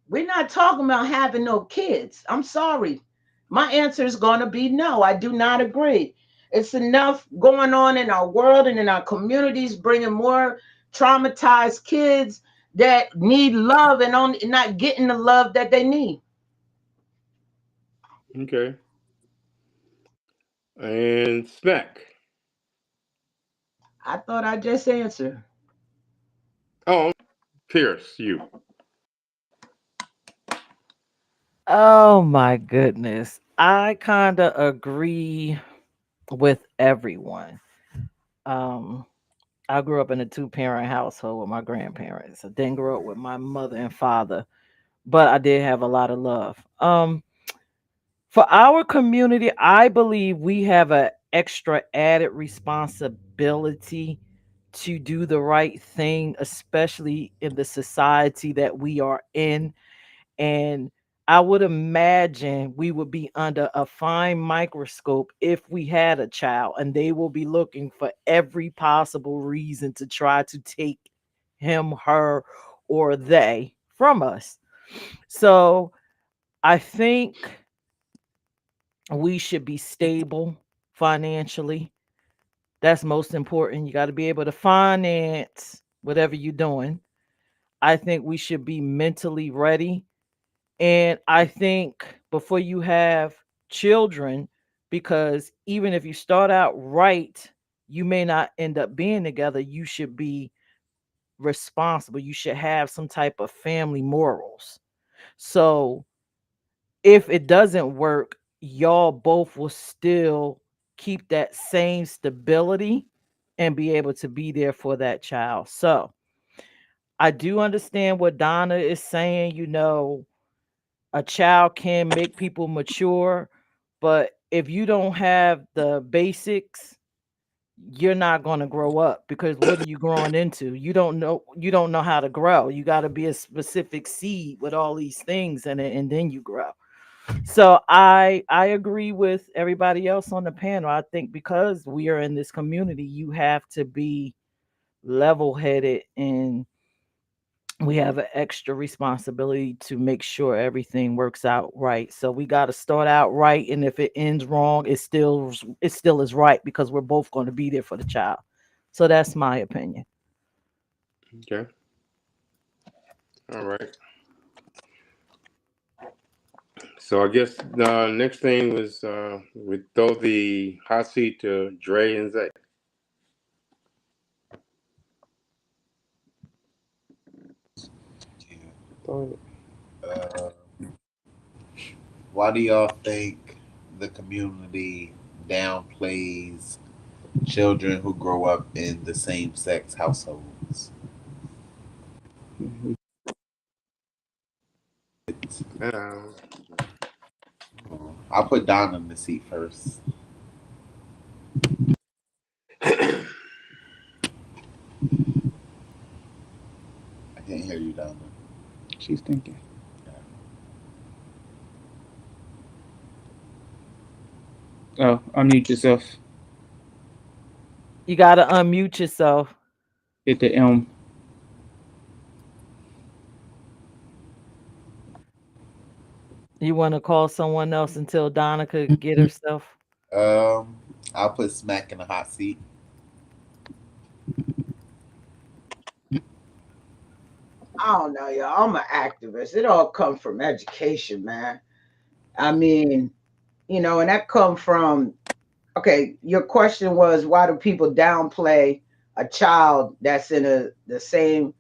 we're not talking about having no kids. I'm sorry. My answer is going to be no. I do not agree. It's enough going on in our world and in our communities, bringing more traumatized kids that need love and not getting the love that they need. Okay. And Smack. I thought I just answered. Oh, Peirrce, you. Oh my goodness. I kind of agree with everyone. Um, I grew up in a two-parent household with my grandparents. I didn't grow up with my mother and father, but I did have a lot of love. For our community, I believe we have an extra added responsibility to do the right thing, especially in the society that we are in. And I would imagine we would be under a fine microscope if we had a child, and they will be looking for every possible reason to try to take him, her, or they from us. So I think we should be stable financially. That's most important. You got to be able to finance whatever you're doing. I think we should be mentally ready. And I think before you have children, because even if you start out right, you may not end up being together. You should be responsible. You should have some type of family morals. So if it doesn't work, y'all both will still keep that same stability and be able to be there for that child. So I do understand what Donna is saying. A child can make people mature, but if you don't have the basics, you're not going to grow up because what are you growing into? You don't know how to grow. You got to be a specific seed with all these things in it and then you grow. So I agree with everybody else on the panel. I think because we are in this community, you have to be level-headed and we have an extra responsibility to make sure everything works out right. So we got to start out right, and if it ends wrong, it still is right because we're both going to be there for the child. So that's my opinion. Okay. All right. So I guess the next thing was we throw the hot seat to Dre and Zay. Yeah. Uh, why do y'all think the community downplays children who grow up in the same sex households? Uh, I'll put Don in the seat first. I can't hear you, Donna. She's thinking. Oh, unmute yourself. You gotta unmute yourself. Hit the M. You want to call someone else until Donna could get herself? Um, I'll put Smack in the hot seat. I don't know, y'all. I'm an activist. It all comes from education, man. I mean, and that come from, okay, your question was, why do people downplay a child that's in the same,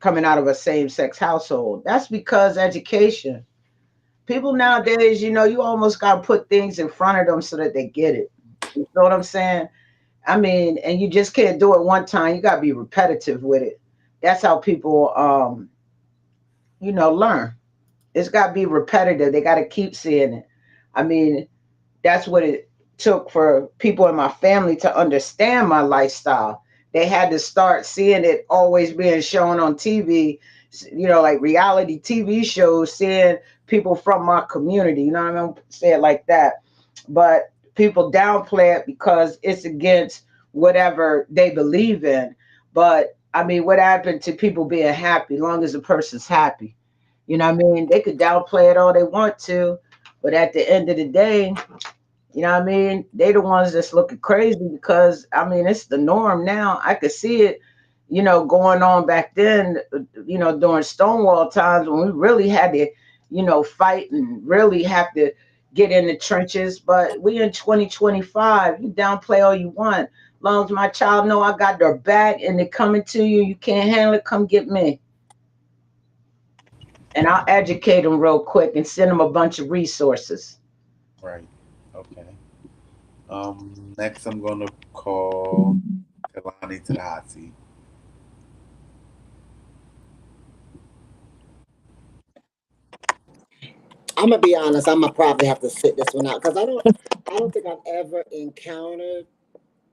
coming out of a same sex household? That's because education. People nowadays, you almost got to put things in front of them so that they get it. You know what I'm saying? I mean, and you just can't do it one time. You got to be repetitive with it. That's how people, learn. It's got to be repetitive. They got to keep seeing it. I mean, that's what it took for people in my family to understand my lifestyle. They had to start seeing it always being shown on TV, like reality TV shows, seeing people from my community. You know what I mean? Say it like that. But people downplay it because it's against whatever they believe in. But I mean, what happened to people being happy? As long as the person's happy, you know what I mean? They could downplay it all they want to, but at the end of the day, you know what I mean? They the ones that's looking crazy because I mean it's the norm now. I could see it, going on back then, during Stonewall times when we really had to, fight and really have to get in the trenches. But we in 2025, you downplay all you want. As long as my child know I got their back and they're coming to you, you can't handle it, come get me. And I'll educate them real quick and send them a bunch of resources. Right. Okay. Next I'm gonna call Kalani to the hot seat. I'm gonna be honest. I'm gonna probably have to sit this one out because I don't think I've ever encountered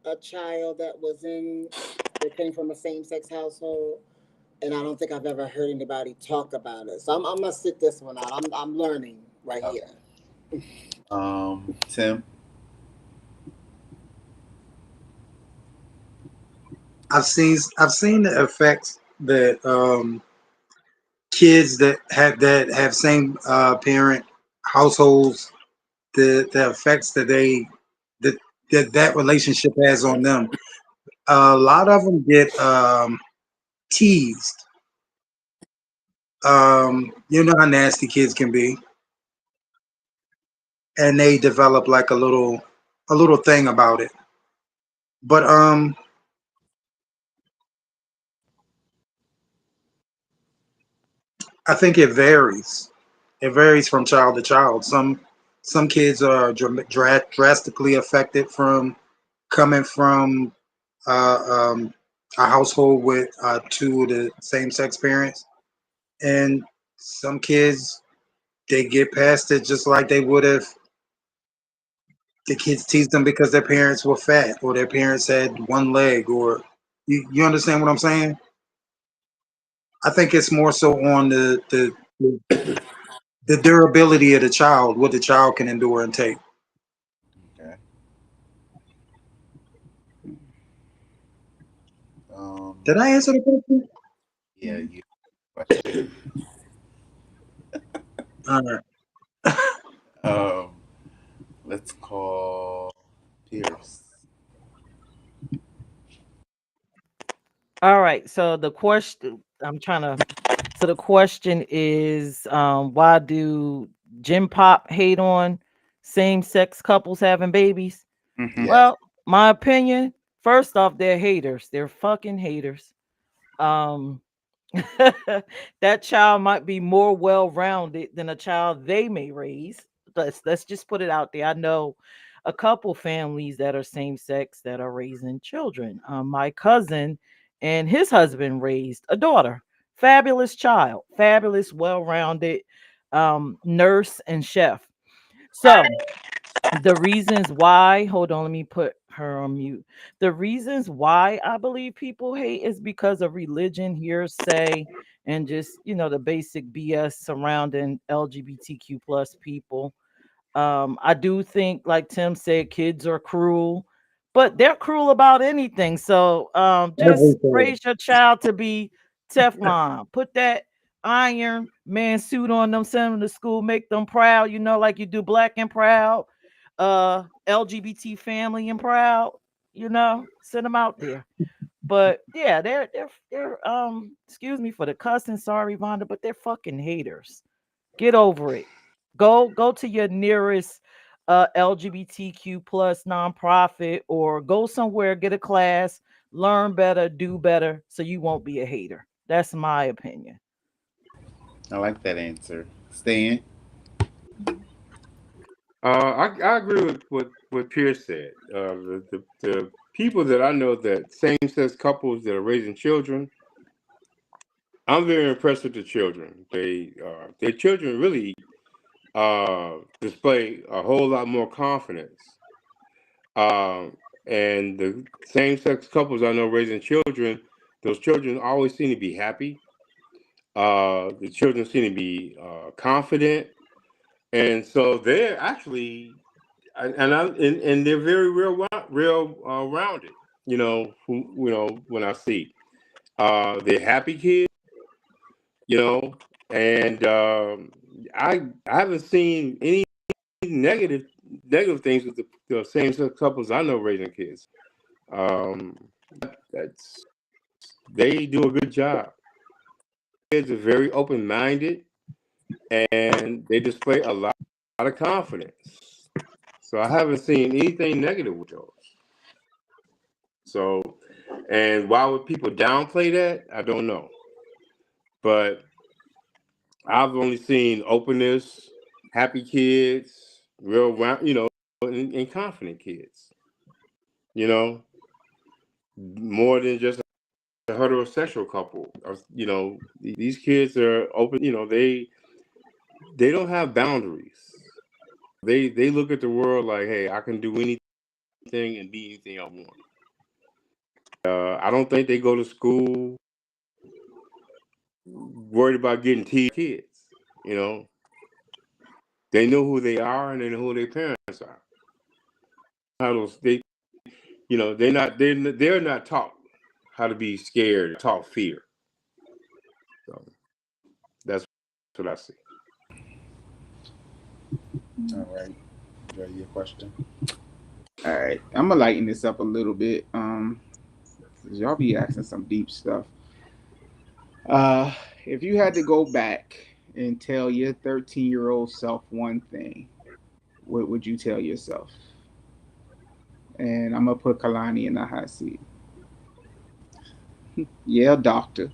a child that came from a same sex household, and I don't think I've ever heard anybody talk about it. So I'm gonna sit this one out. I'm learning right Okay. here. Tim. I've seen the effects that kids that have same parent households, the effects that that relationship has on them. A lot of them get teased. You know how nasty kids can be, and they develop like a little thing about it. But I think it varies. It varies from child to child. Some kids are drastically affected from coming from uh, um, a household with two of the same sex parents, and some kids they get past it just like they would if the kids tease them because their parents were fat or their parents had one leg or you understand what I'm saying? I think it's more so on the durability of the child, what the child can endure and take. Okay. Um, Did I answer the question? yeah, you question. All right. Um, let's call Peirrce. All right. So the question I'm trying to so the question is why do Jim Pop hate on same sex couples having babies? Mm-hmm. Yes. Well, my opinion, first off, they're haters. They're fucking haters. Um that child might be more well-rounded than a child they may raise. Let's just put it out there. I know a couple families that are same sex that are raising children. My cousin and his husband raised a daughter. Fabulous child, fabulous, well-rounded nurse and chef. So the reasons why, hold on, let me put her on mute. The reasons why I believe people hate is because of religion, hearsay, and just the basic BS surrounding LGBTQ plus people. I do think, like Tim said, kids are cruel, but they're cruel about anything. So just Everything. raise your child to be Teflon. Put that Iron Man suit on them, send them to school, make them proud, like you do Black and Proud, LGBT family and proud, send them out there. But yeah, they're excuse me for the cussing, sorry, Vonda, but they're fucking haters. Get over it. Go to your nearest LGBTQ plus nonprofit, or go somewhere, get a class, learn better, do better, so you won't be a hater. That's my opinion. I like that answer. Stan. I agree with what Peirrce said. The people that I know, that same sex couples that are raising children, I'm very impressed with the children. Their children really display a whole lot more confidence. And the same sex couples I know raising children, those children always seem to be happy. The children seem to be confident, and so they're actually, and they're very real rounded. When I see they're happy kids, and I haven't seen any negative negative things with the same sex couples I know raising kids. Um, that's They do a good job. Kids are very open minded, and they display a lot of confidence. So I haven't seen anything negative with those. So, and why would people downplay that? I don't know. But I've only seen openness, happy kids, real, and confident kids. You know, more than just a heterosexual couple. These kids are open. They don't have boundaries. They look at the world like, hey, I can do anything and be anything I want. I don't think they go to school worried about getting teased by kids. They know who they are and they know who their parents are. How those they're not taught how to be scared, taught fear. So that's what I see. All right. Enjoy your question. All right, I'm gonna lighten this up a little bit. 'Cause y'all be asking some deep stuff. Uh, if you had to go back and tell your 13-year-old self one thing, what would you tell yourself? And I'm gonna put Kalani in the hot seat. Yeah, doctor.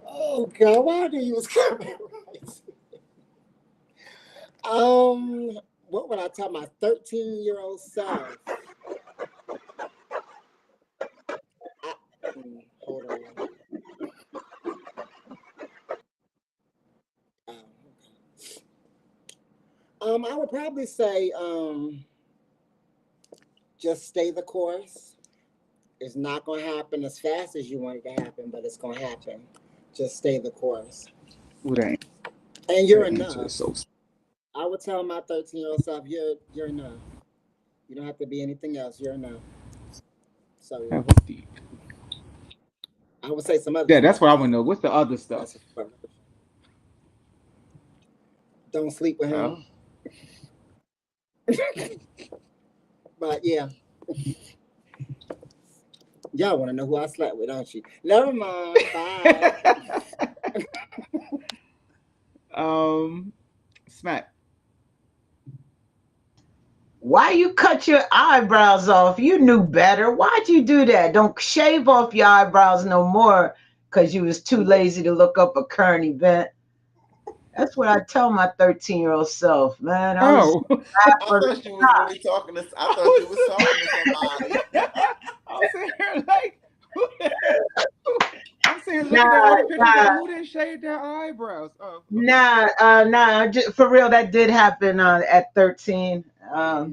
Oh God, why do you use coming right? What would I tell my 13-year-old self? Hold on. I would probably say, just stay the course. It's not going to happen as fast as you want it to happen, but it's going to happen. Just stay the course. Ooh, that And you're answer is enough. so. I would tell my 13-year-old self, you're enough. You don't have to be anything else. You're enough. So yeah, That was deep. I would say some other Yeah, that's stuff. what I want to know. What's the other stuff? That's don't sleep with him. Oh. But yeah. Y'all want to know who I slept with, don't you? Never mind. Bye. Smack. Why you cut your eyebrows off? You knew better. Why'd you do that? Don't shave off your eyebrows no more because you was too lazy to look up a current event. That's what I tell my 13-year-old self, man. I was Oh. I thought you was really talking to. I thought you was talking to somebody. I'm sitting here like, I'm saying, look at nah, all the pictures. Like, who didn't shave their eyebrows? Oh, okay. nah. Just, for real, that did happen at 13. I'll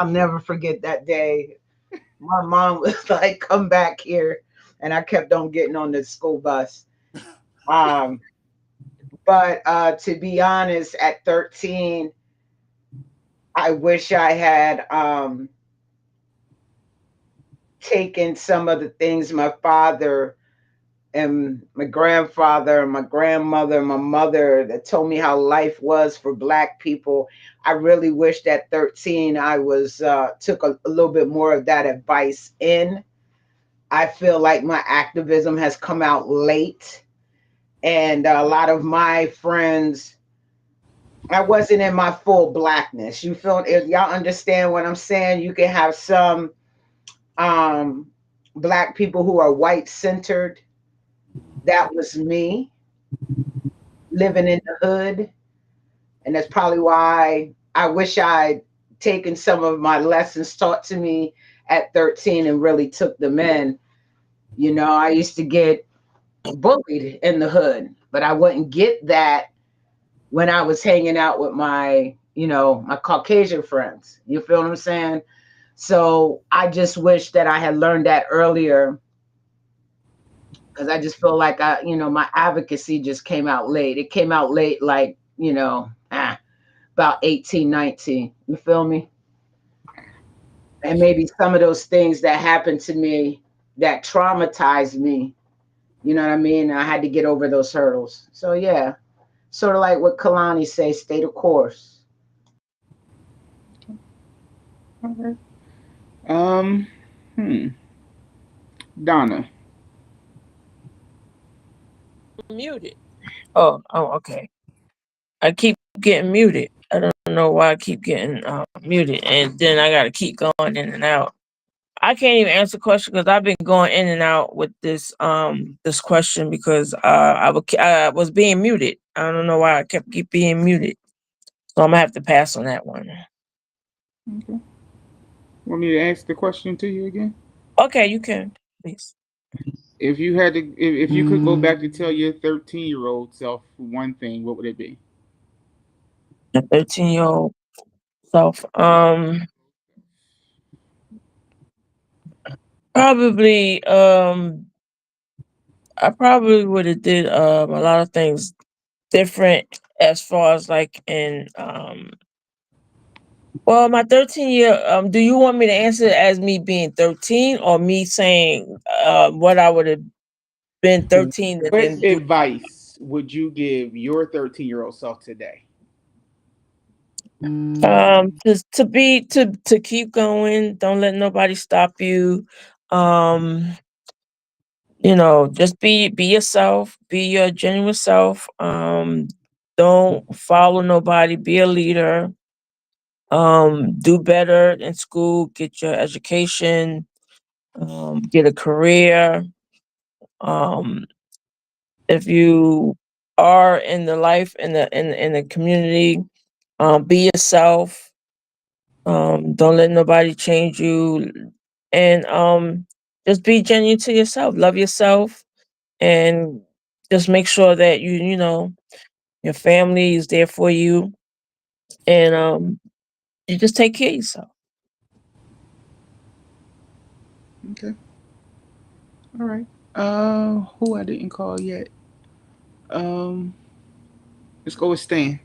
never forget that day. My mom was like, "Come back here," and I kept on getting on the school bus. Um, But to be honest, at 13, I wish I had taken some of the things my father and my grandfather and my grandmother and my mother that told me how life was for Black people. I really wish at 13 I was took a little bit more of that advice in. I feel like my activism has come out late, and a lot of my friends, I wasn't in my full Blackness. You feel, if y'all understand what I'm saying? You can have some um Black people who are white centered. That was me living in the hood. And that's probably why I wish I'd taken some of my lessons taught to me at 13 and really took them in. You know, I used to get bullied in the hood, but I wouldn't get that when I was hanging out with my, my Caucasian friends. You feel what I'm saying? So I just wish that I had learned that earlier, because I just feel like my advocacy just came out late. It came out late, like, about 18, 19. You feel me? And maybe some of those things that happened to me that traumatized me, you know what I mean? I had to get over those hurdles. So yeah, sort of like what Kalani say, stay the course. Okay. Um, hmm. Donna. Muted. Oh, okay. I keep getting muted. I don't know why I keep getting muted, and then I gotta keep going in and out. I can't even answer the question because I've been going in and out with this question because I was being muted. I don't know why I keep being muted, so I'm gonna have to pass on that one. Okay. Want me to ask the question to you again? Okay, you can, please. If you had to, if you could go back to tell your 13-year-old self one thing, what would it be? The 13-year-old self. Probably. I probably would have did a lot of things different as far as like in well, my 13-year, do you want me to answer it as me being 13 or me saying what I would have been 13 and What then do? advice would you give your 13-year-old self today? Just to keep going, don't let nobody stop you. Um, just be yourself, be your genuine self. Don't follow nobody, be a leader. Do better in school, get your education, get a career. Um, if you are in the life in the community, be yourself. Don't let nobody change you, and just be genuine to yourself. Love yourself, and just make sure that your family is there for you, and you just take care of yourself. Okay. All right. Who I didn't call yet? Um, let's go with Stan.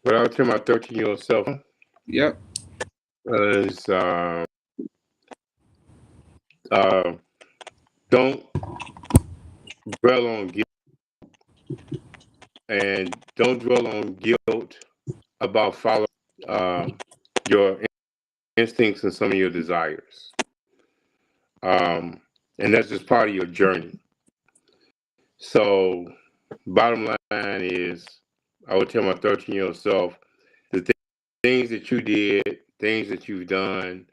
What I would tell my 13-year-old self Yep. is uh, don't dwell on guilt, and don't dwell on guilt about following your instincts and some of your desires. And that's just part of your journey. So, bottom line is, I would tell my 13-year-old self the things that you did, things that you've done.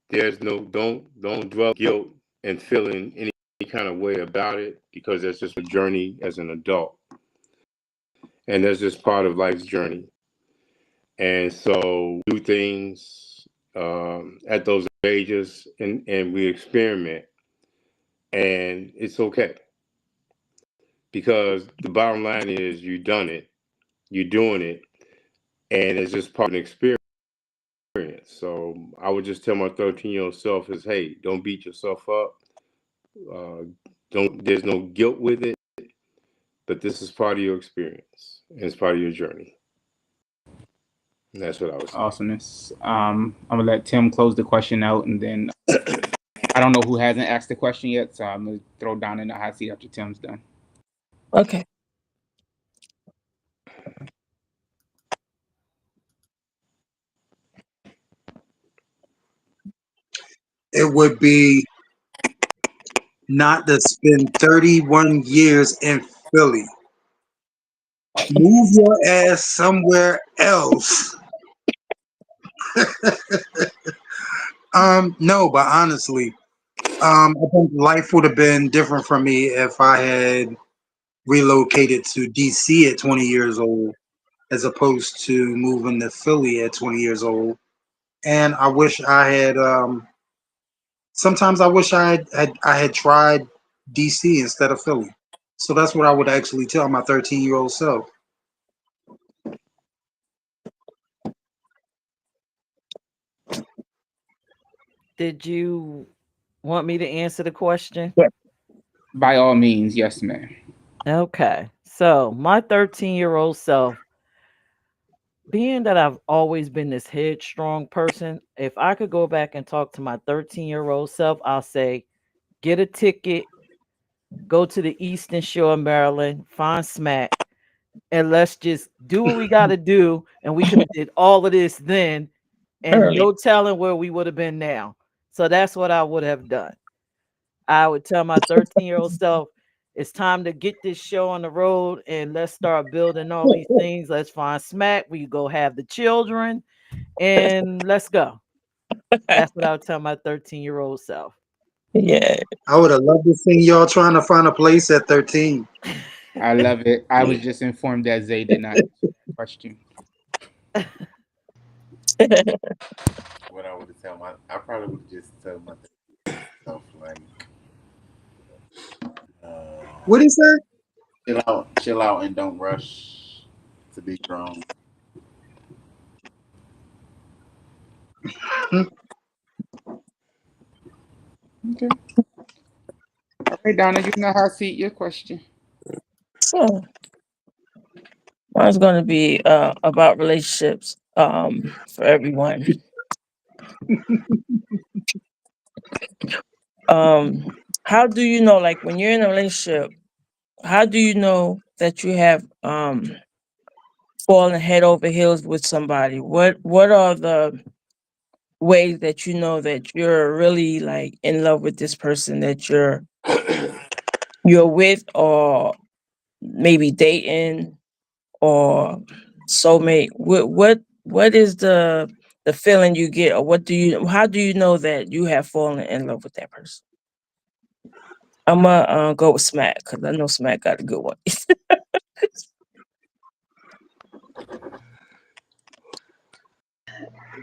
There's no don't dwell guilt and feeling any kind of way about it, because that's just a journey as an adult, and that's just part of life's journey. And so do things at those ages, and we experiment, and it's okay, because the bottom line is you done it, you're doing it, and it's just part of an experience. So I would just tell my 13-year-old self is, hey, don't beat yourself up. Uh, Don't. There's no guilt with it, but this is part of your experience and it's part of your journey. And that's what I was saying. Awesomeness. I'm gonna let Tim close the question out, and then I don't know who hasn't asked the question yet, so I'm gonna throw down in the hot seat after Tim's done. Okay. It would be not to spend 31 years in Philly. Move your ass somewhere else. No, but honestly, I think life would have been different for me if I had relocated to DC at 20 years old, as opposed to moving to Philly at 20 years old. And I wish I had. Sometimes I wish I had tried DC instead of Philly. So that's what I would actually tell my 13-year-old self. Did you want me to answer the question? Yeah. By all means, yes, ma'am. Okay. So, my 13-year-old self, being that I've always been this headstrong person, if I could go back and talk to my 13-year-old self, I'll say, get a ticket, go to the Eastern Shore of Maryland, find Smack, and let's just do what we got to do. And we could have did all of this then, and Early. no telling where we would have been now. So that's what I would have done. I would tell my 13-year-old self, it's time to get this show on the road and let's start building all these things. Let's find Smack. We go have the children and let's go. That's what I would tell my 13-year-old self. Yeah. I would have loved to see y'all trying to find a place at 13. I love it. I was just informed that Zay did not answer that question. What I would have tell my, I probably would have just tell myself like, What is that? chill out, and don't rush to be grown. Okay. All right, Donna, you in the hot seat. Your question. So mine's gonna be about relationships for everyone. How do you know, like when you're in a relationship, how do you know that you have fallen head over heels with somebody? What are the ways that you know that you're really like in love with this person that you're with, or maybe dating, or soulmate? What is the feeling you get, or how do you know that you have fallen in love with that person? I'm gonna go with Smack because I know Smack got a good one.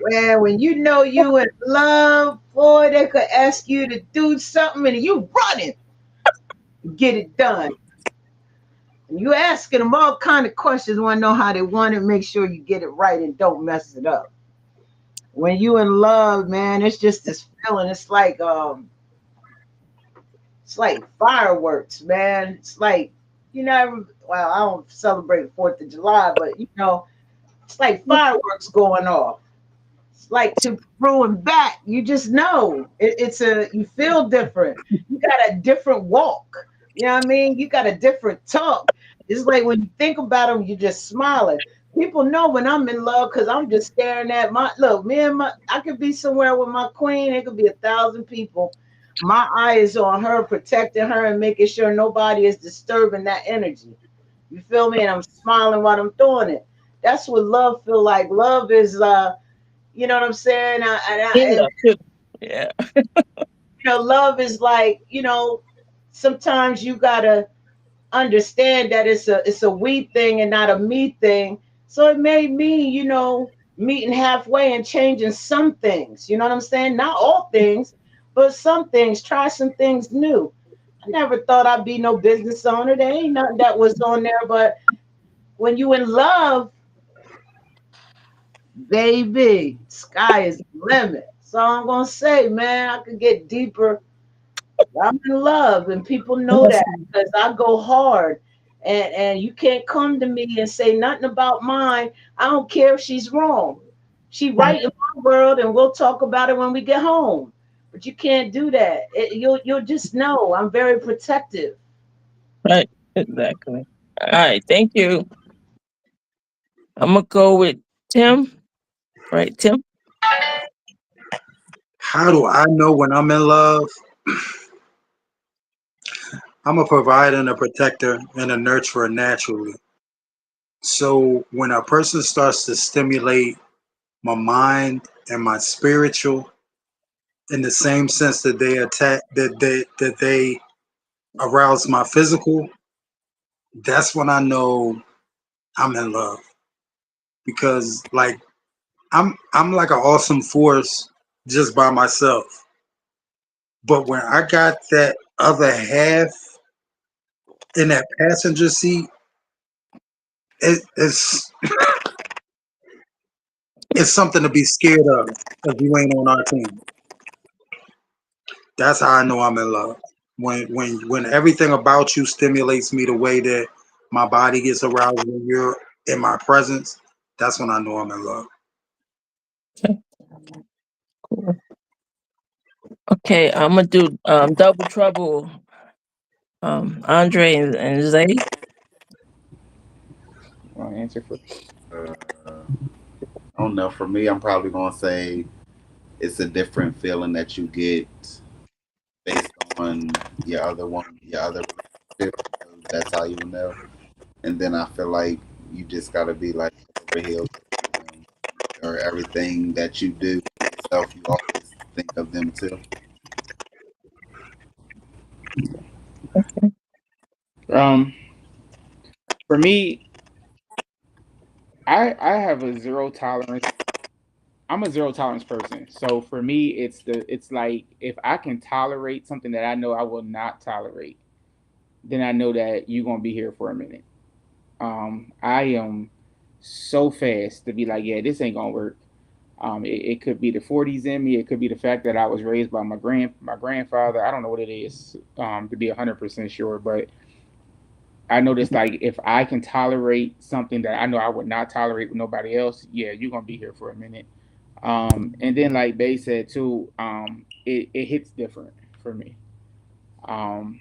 Well, when you know you in love, boy, they could ask you to do something and you running to get it done. And you asking them all kind of questions, want to know how they want it, make sure you get it right and don't mess it up. When you in love, man, it's just this feeling. It's like fireworks, man. It's like, well, I don't celebrate 4th of July, but it's like fireworks going off. It's like to through and back. You just know you feel different. You got a different walk. You know what I mean? You got a different talk. It's like when you think about them, you're just smiling. People know when I'm in love because I'm just staring at my look. I could be somewhere with my queen. It could be 1,000 people. My eye is on her, protecting her and making sure nobody is disturbing that energy. You feel me? And I'm smiling while I'm doing it. That's what love feel like. Love is you know what I'm saying? In love too. Yeah. Love is like, sometimes you gotta understand that it's a we thing and not a me thing. So it made me, meeting halfway and changing some things. You know what I'm saying? Not all things, but some things. Try some things new. I never thought I'd be no business owner. There ain't nothing that was on there, but when you in love, baby, sky is the limit. So I'm gonna say, man, I could get deeper I'm in love, and people know that because I go hard. And you can't come to me and say nothing about mine. I don't care if she's wrong. She right in my world, and we'll talk about it when we get home. But you can't do that. You'll just know I'm very protective. Right. Exactly. All right. Thank you. I'm gonna go with Tim. Right, Tim. How do I know when I'm in love? I'm a provider and a protector and a nurturer naturally. So when a person starts to stimulate my mind and my spiritual in the same sense that they attack that they arouse my physical, that's when I know I'm in love. Because like I'm like an awesome force just by myself. But when I got that other half in that passenger seat, it's it's something to be scared of if you ain't on our team. That's how I know I'm in love. When everything about you stimulates me the way that my body gets aroused when you're in my presence, that's when I know I'm in love. Okay. Cool. Okay, I'm gonna do double trouble. Andre and Zay. Want to answer for? Uh, I don't know. For me, I'm probably gonna say it's a different feeling that you get based on your other relationship. So that's how you will know. And then I feel like you just gotta be like over heels for them, or everything that you do yourself. You always think of them too. Um, for me, I have a zero tolerance. I'm a zero tolerance person. So for me, it's like if I can tolerate something that I know I will not tolerate, then I know that you're gonna be here for a minute. I am so fast to be like, yeah, this ain't gonna work. It could be the 40s in me. It could be the fact that I was raised by my grandfather. I don't know what it is, to be 100% sure, but I noticed like if I can tolerate something that I know I would not tolerate with nobody else, yeah, you're gonna be here for a minute. And then like Bay said too, it hits different for me. Um,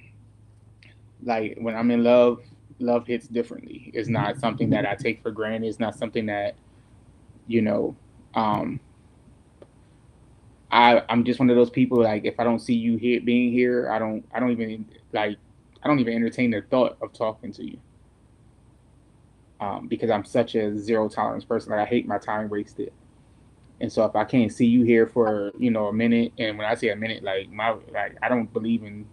like when I'm in love, love hits differently. It's not something that I take for granted. It's not something that you know. Um, I'm just one of those people like if I don't see you here being here, I don't even like I don't even entertain the thought of talking to you. Because I'm such a zero tolerance person. Like I hate my time wasted. And so if I can't see you here for a minute, and when I say a minute, like I don't believe in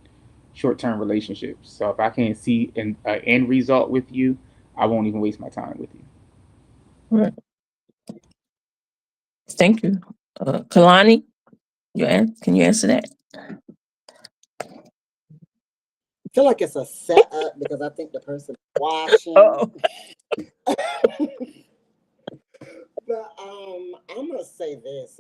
short term relationships. So if I can't see an end result with you, I won't even waste my time with you. Right. Thank you. Kalani, can you answer that? I feel like it's a setup because I think the person watching. Oh, But I'm gonna say this.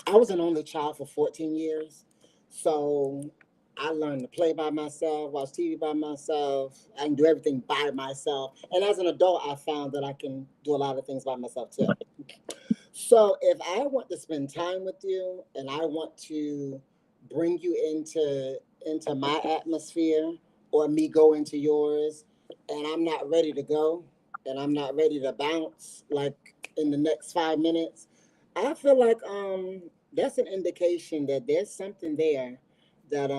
I was an only child for 14 years, so I learned to play by myself, watch TV by myself. I can do everything by myself. And as an adult, I found that I can do a lot of things by myself too. So if I want to spend time with you and I want to bring you into my atmosphere or me go into yours and I'm not ready to go and I'm not ready to bounce like in the next 5 minutes, I feel like that's an indication that there's something there that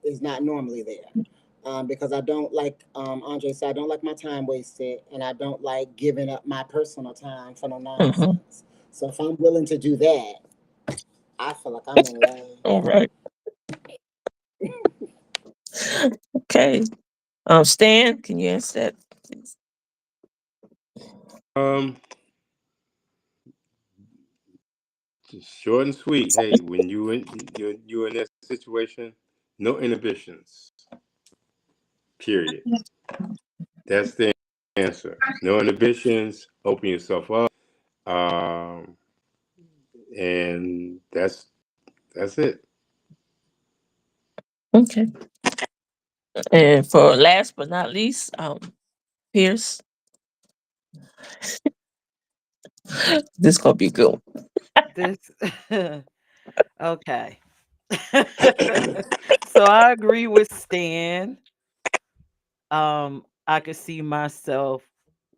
is not normally there. Because I don't like, Andre said, I don't like my time wasted and I don't like giving up my personal time for no mhm. nonsense. So if I'm willing to do that, I feel like I'm in love. All right. Okay. Stan, can you answer that, please? Um, Short and sweet. Hey, when you in that situation, no inhibitions. Period. That's the answer. No inhibitions. Open yourself up. Um, and that's it. Okay. And for last but not least, Pierce, this gonna be good. This okay. So I agree with Stan. I could see myself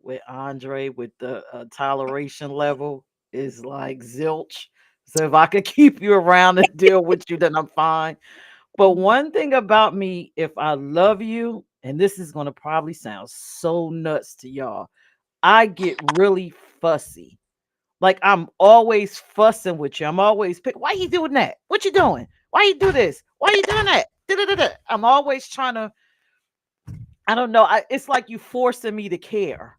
with Andre with the toleration level is like zilch. So if I could keep you around and deal with you, then I'm fine. But one thing about me, if I love you, and this is gonna probably sound so nuts to y'all, I get really fussy. Like I'm always fussing with you. I'm always pick. Why you doing that? What you doing? Why you do this? Why you doing that? Da-da-da-da. I'm always trying to. I don't know. It's like you forcing me to care.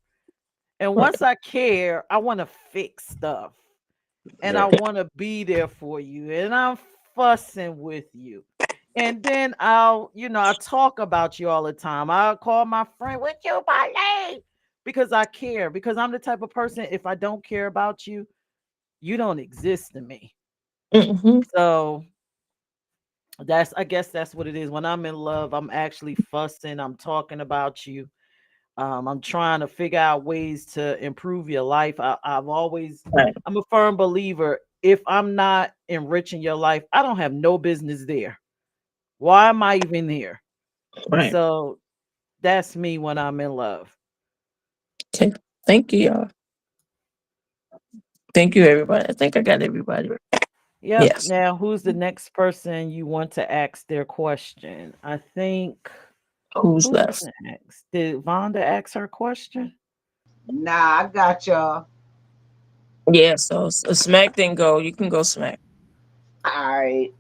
And Right. once I care, I want to fix stuff and I Yeah. want to be there for you. And I'm fussing with you. And then I talk about you all the time. I'll call my friend, "What you my name?" Because I care. Because I'm the type of person, if I don't care about you, you don't exist to me. Hmm. So I guess that's what it is. When I'm in love, I'm actually fussing. I'm talking about you. I'm trying to figure out ways to improve your life. Right. I'm a firm believer. If I'm not enriching your life, I don't have no business there. Why am I even here? Right. So that's me when I'm in love. Okay. Thank you, y'all. Thank you, everybody. I think I got everybody. Yep. Yes. Now, who's the next person you want to ask their question? I think Who's who's left? next? Did Vonda ask her question? Nah, I got y'all. Yeah. So Smack didn't go. You can go Smack. All right.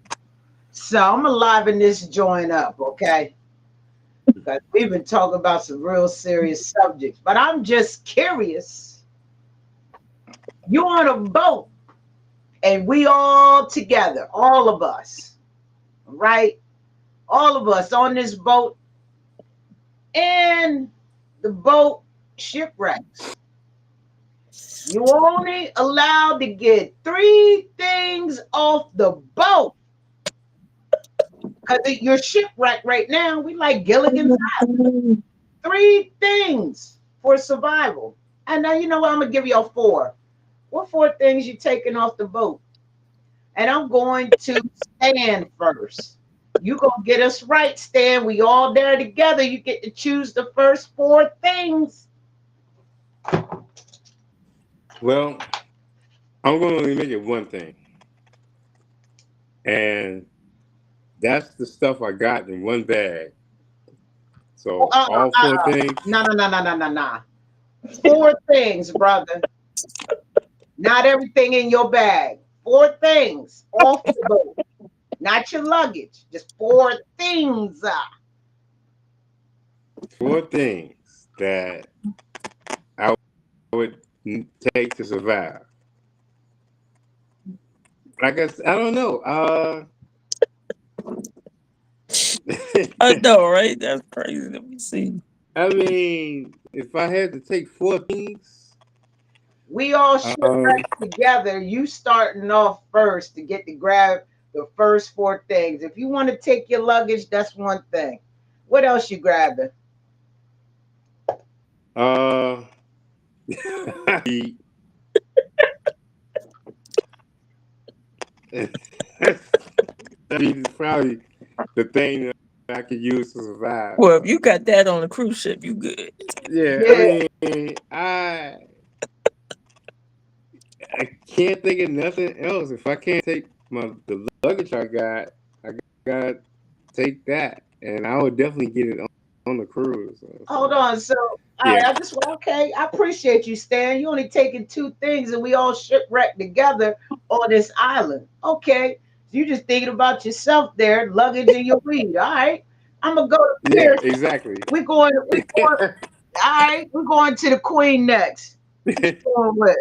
So I'm gonna liven this joint up, okay? Because we've been talking about some real serious subjects, but I'm just curious. You on a boat, and we all together, all of us, right? All of us on this boat, and the boat shipwrecks. You only allowed to get three things off the boat. Because you're shipwrecked right now. We like Gilligan's three things for survival. And now you know what? I'm gonna give y'all four. What four things you taking off the boat? And I'm going to Stan first. You gonna get us right, Stan. We all there together. You get to choose the first four things. Well, I'm going to only make it one thing, and that's the stuff I got in one bag. Oh, So all four things. no, no, no, no, no, no, no. Four things, brother. Not everything in your bag. Four things off the boat. Not your luggage. Just four things. Four things that I would take to survive. I don't know. I know, right? That's crazy. Let me see. I mean, if I had to take four things, We all um, shipwrecked together. You starting off first to get to grab the first four things. If you want to take your luggage, that's one thing. What else you grabbing? uh, I mean, it's probably the thing that I could use to survive. Well, if you got that on a cruise ship, you good. Yeah, Yeah. I can't think of nothing else. If I can't take the luggage I gotta take that, and I would definitely get it on the cruise. Hold on. So, all right, Yeah, I just okay. I appreciate you, Stan. You only taking two things, and we all shipwrecked together on this island. Okay, so you just thinking about yourself there, luggage and your weed. All right, I'm gonna go to yeah, Pierce. exactly. We're going. We're going. All right, we're going to the Queen next. What you going with?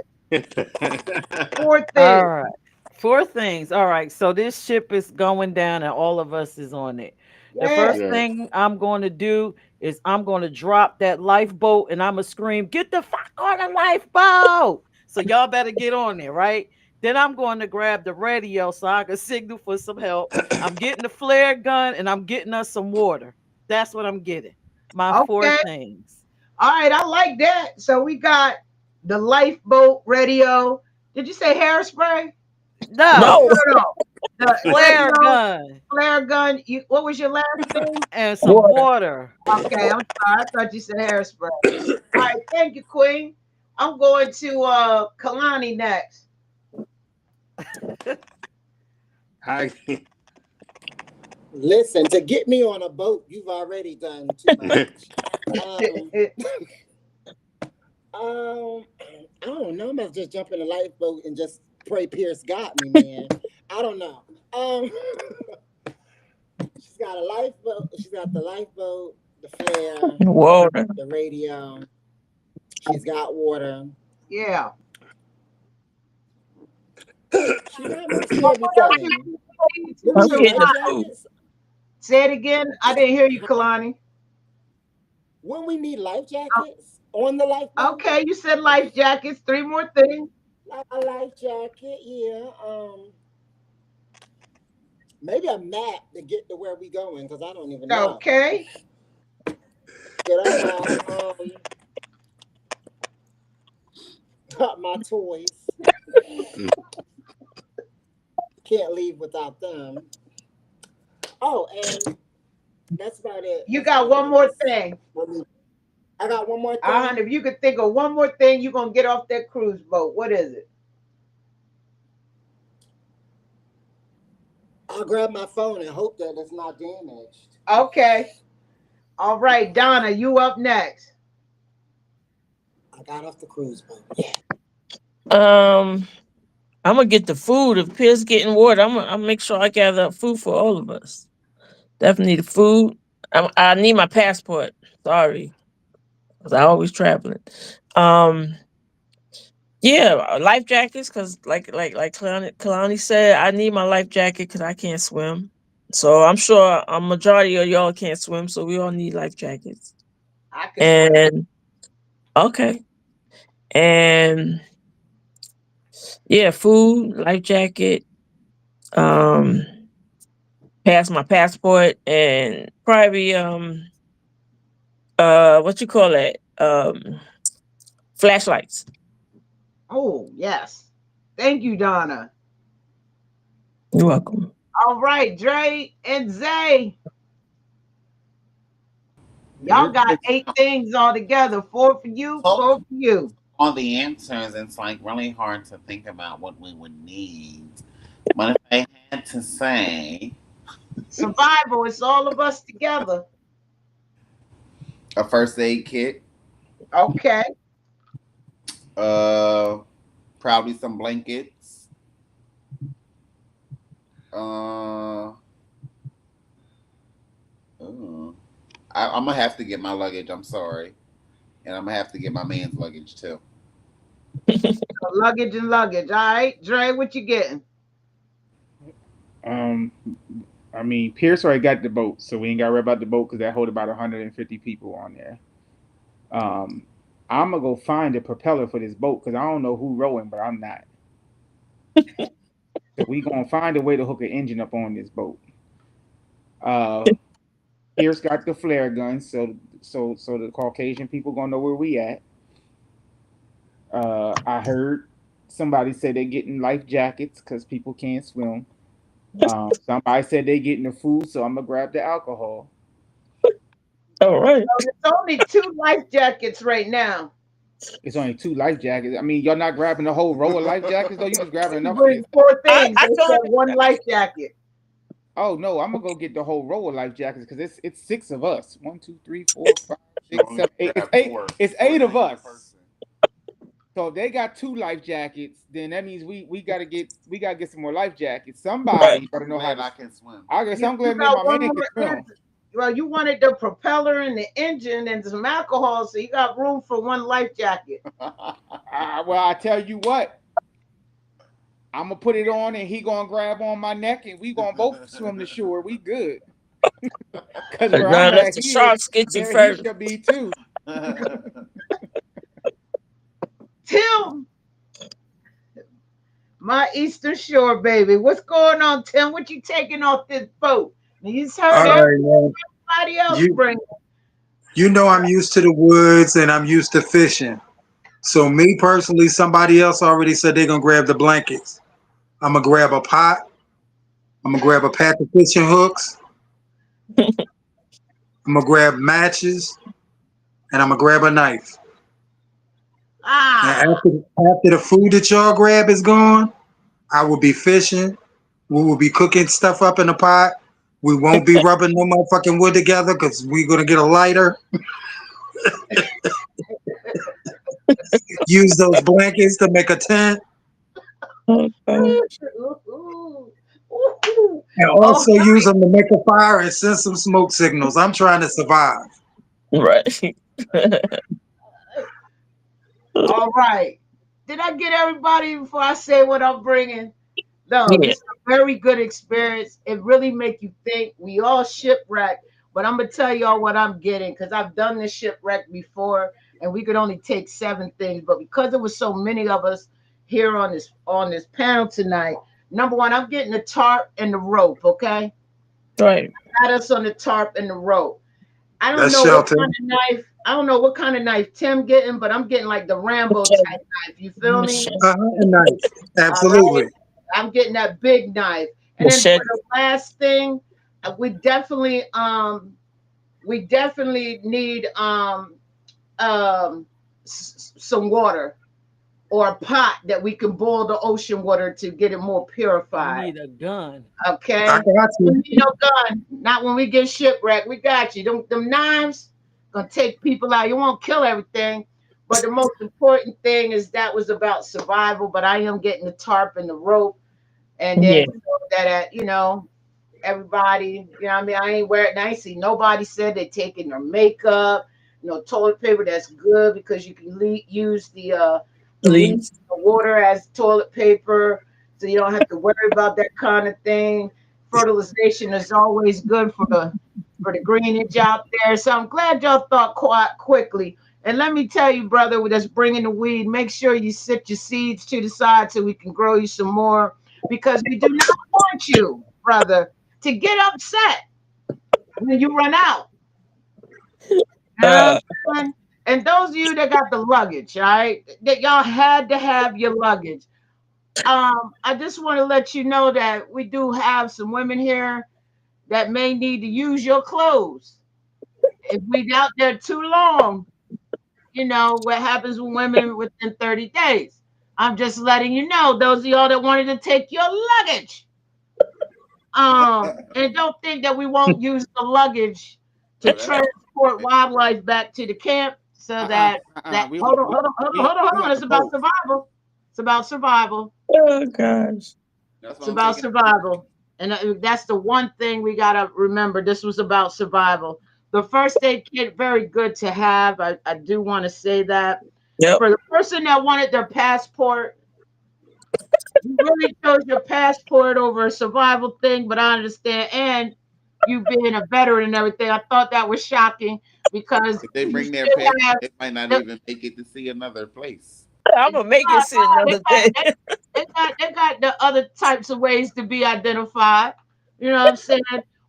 Four things. All right. Four things. All right. So this ship is going down and all of us is on it. The Yeah. first Right. thing I'm going to do is I'm going to drop that lifeboat and I'm going to scream, "Get the fuck on the lifeboat." So y'all better get on there, right? Then I'm going to grab the radio so I can signal for some help. I'm getting the flare gun and I'm getting us some water. That's what I'm getting. My four Okay. things. All right. I like that. So we got the lifeboat radio. Did you say hairspray? No, No, No. no, no. The flare radio, gun flare gun. What was your last thing? and some Water. water. Okay, I'm sorry. I thought you said hairspray. All right, thank you, Queen. I'm going to Kalani next. I Listen, to get me on a boat, you've already done too much. Um, I don't know. I must just jump in a lifeboat and just pray Peirrce got me, man. I don't know. Um, she's got a lifeboat. She's got the lifeboat, the flare, Water. the radio. She's got water. Yeah. She got most of What else you everything. need When to we I'm need getting the life survive? food. jackets, Say it again. I didn't hear you, Kalani. when we need life jackets on the lifeboat, Okay, you said life jackets. Three more things. like a life jacket, yeah. Maybe a map to get to where we going because I don't even know. Okay. Get a map. My toys. Can't leave without them. Oh, and that's about it. You That's got about one it. more thing. I got one more thing. If you could think of one more thing, you're gonna get off that cruise boat. What is it? I'll grab my phone and hope that it's not damaged. Okay. All right, Donna, you up next. I got off the cruise boat. Yeah. Um, I'm gonna get the food. If Pierce getting water, I'm make sure I gather up food for all of us. Definitely the food. I need my passport. Sorry, because I always traveling. Um, yeah, life jackets. Cause like Kalani said, I need my life jacket because I can't swim. So I'm sure a majority of y'all can't swim, so we all need life jackets. I can swim. And okay, and yeah, food, life jacket. Um, pass my passport and probably what you call it flashlights. Oh, yes. Thank you, Donna. You're welcome. All right, Dre and Zay. Y'all You're got good. 8 things all together. Four for you, So four for you. on the answers, it's like really hard to think about what we would need. But if I had to say Survival, it's all of us together. a first aid kit, Okay. uh, probably some blankets, uh, ooh. I'm gonna have to get my luggage. I'm sorry, and I'm gonna have to get my man's luggage too. So luggage and luggage. All right. Dre, what you getting? Um, I mean, Peirrce already got the boat, so we ain't got to worry about the boat because that hold about 150 people on there. Um, I'm gonna go find a propeller for this boat because I don't know who rowing, but I'm not. So we gonna find a way to hook an engine up on this boat. Uh, Peirrce got the flare gun, so the Caucasian people gonna know where we at. I heard somebody say they're getting life jackets because people can't swim. Somebody said they getting the food, so I'm gonna grab the alcohol. All right. So there's only 2 life jackets right now. It's only 2 life jackets. I mean, y'all not grabbing the whole row of life jackets though. You just grabbing You enough for bring yourself. 4 things. I They thought said one life jacket. Oh no, I'm gonna go get the whole row of life jackets because it's 6 of us. 1, 2, 3, 4, 5, You 6, only 7, 8. It's grab eight. four. It's Four 8 of things a us. person. So if they got 2 life jackets, then that means we gotta get some more life jackets. right. Somebody better I'm know how glad to. I can swim. I guess You, I'm you glad me and got my one man can more swim. answer. Well, you wanted the propeller and the engine and some alcohol, so you got room for one life jacket. Well, I tell you what, I'm gonna put it on and he gonna grab on my neck and we gonna both swim to shore. We good. Cause where Now I'm let at the here, sharks get you there he first. should be too. Tim, My Eastern Shore, baby. What's going on, Tim? What you taking off this boat? You just heard All right, man. everybody else You bring. you know I'm used to the woods and I'm used to fishing. So me personally, somebody else already said they're gonna grab the blankets. I'm gonna grab a pot. I'm gonna grab a pack of fishing hooks. I'm gonna grab matches, and I'm gonna grab a knife. And Ah, after the food that y'all grab is gone, I will be fishing. We will be cooking stuff up in the pot. We won't be rubbing no motherfucking wood together because we're gonna get a lighter. Use those blankets to make a tent, Okay. ooh, ooh. and Oh, also use them to make a fire and send some smoke signals. I'm trying to survive. Right. all right. Did I get everybody before I say what I'm bringing? No, Yeah. this is a very good experience. It really make you think. We all shipwrecked, but I'm gonna tell y'all what I'm getting because I've done this shipwreck before, and we could only take 7 things. But because there was so many of us here on this panel tonight, number one, I'm getting the tarp and the rope. Okay, Right. got us on the tarp and the rope. I don't That's know what shelter. kind of knife. I don't know what kind of knife Tim getting, but I'm getting like the Rambo type knife. You feel me? Machete. And nice. All right. Absolutely. I'm getting that big knife. And then for Machete. the last thing, we definitely need some water or a pot that we can boil the ocean water to get it more You purified. need a gun. I Okay? got We you. need no gun. Not when we get shipwrecked. We got you. Them knives gonna take people out. You won't kill everything. But the most important thing is that was about survival. But I am getting the tarp and the rope, and then Yeah. so that everybody, you know what I mean? I ain't wearing, I ain't see nobody said they taking their makeup, toilet paper. That's good because you can use the leaf, Please. the water as toilet paper, so you don't have to worry about that kind of thing. Fertilization is always good for the greenage out there. So I'm glad y'all thought quite quickly. And let me tell you, brother, that's bringing the weed. Make sure you sit your seeds to the side so we can grow you some more, because we do not want you, brother, to get upset when you run out. You know Uh, what I'm saying? And those of you that got the luggage, all right, that y'all had to have your luggage. I just want to let you know that we do have some women here that may need to use your clothes. If we out there too long, you know what happens with women within 30 days. I'm just letting you know, those of y'all that wanted to take your luggage. And don't think that we won't use the luggage to Oh, that's transport wildlife back to the camp so that We hold only on, we, hold on, hold on, we hold on, hold only on. have It's a about boat. survival. It's about survival. oh gosh. That's It's what I'm about taking. survival. And that's the one thing we gotta remember. This was about survival. The first aid kit, very good to have. I do want to say that. Yep. For the person that wanted their passport, you really chose your passport over a survival thing, but I understand. And you being a veteran and everything, I thought that was shocking because If they you bring their should passport, have they might not the, even make it to see another place. I'm gonna make it see they another got, day. they got the other types of ways to be identified. You know what I'm saying?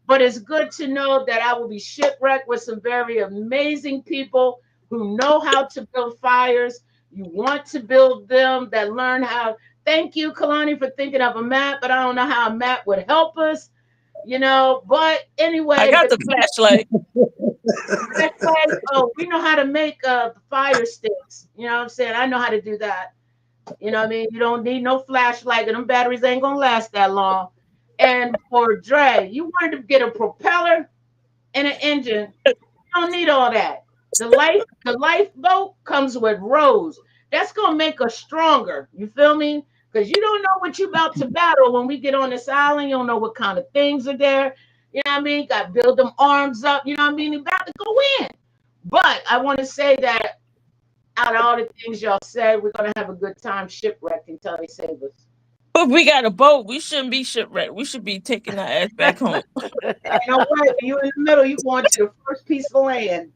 But it's good to know that I will be shipwrecked with some very amazing people who know how to build fires. You want to build them that learn how. Thank you, Kalani, for thinking of a map, but I don't know how a map would help us, But I anyway, got the the flashlight. flashlight, oh, we know how to make fire sticks. You know what I'm saying? I know how to do that. You know what I mean? You don't need no flashlight, and them batteries ain't gonna last that long. And for Dre, you wanted to get a propeller and an engine. You don't need all that. The lifeboat comes with rows. That's gonna make us stronger. You feel me? Because you don't know what you about to battle when we get on this island. You don't know what kind of things are there. You know what I mean? Got to build them arms up. You know what I mean? About to go in. But I want to say that out of all the things y'all said, we're gonna have a good time shipwrecked until they save us. If we got a boat, we shouldn't be shipwrecked. We should be taking our ass back home. Ain't no way. When you in the middle, you going to the first piece of land,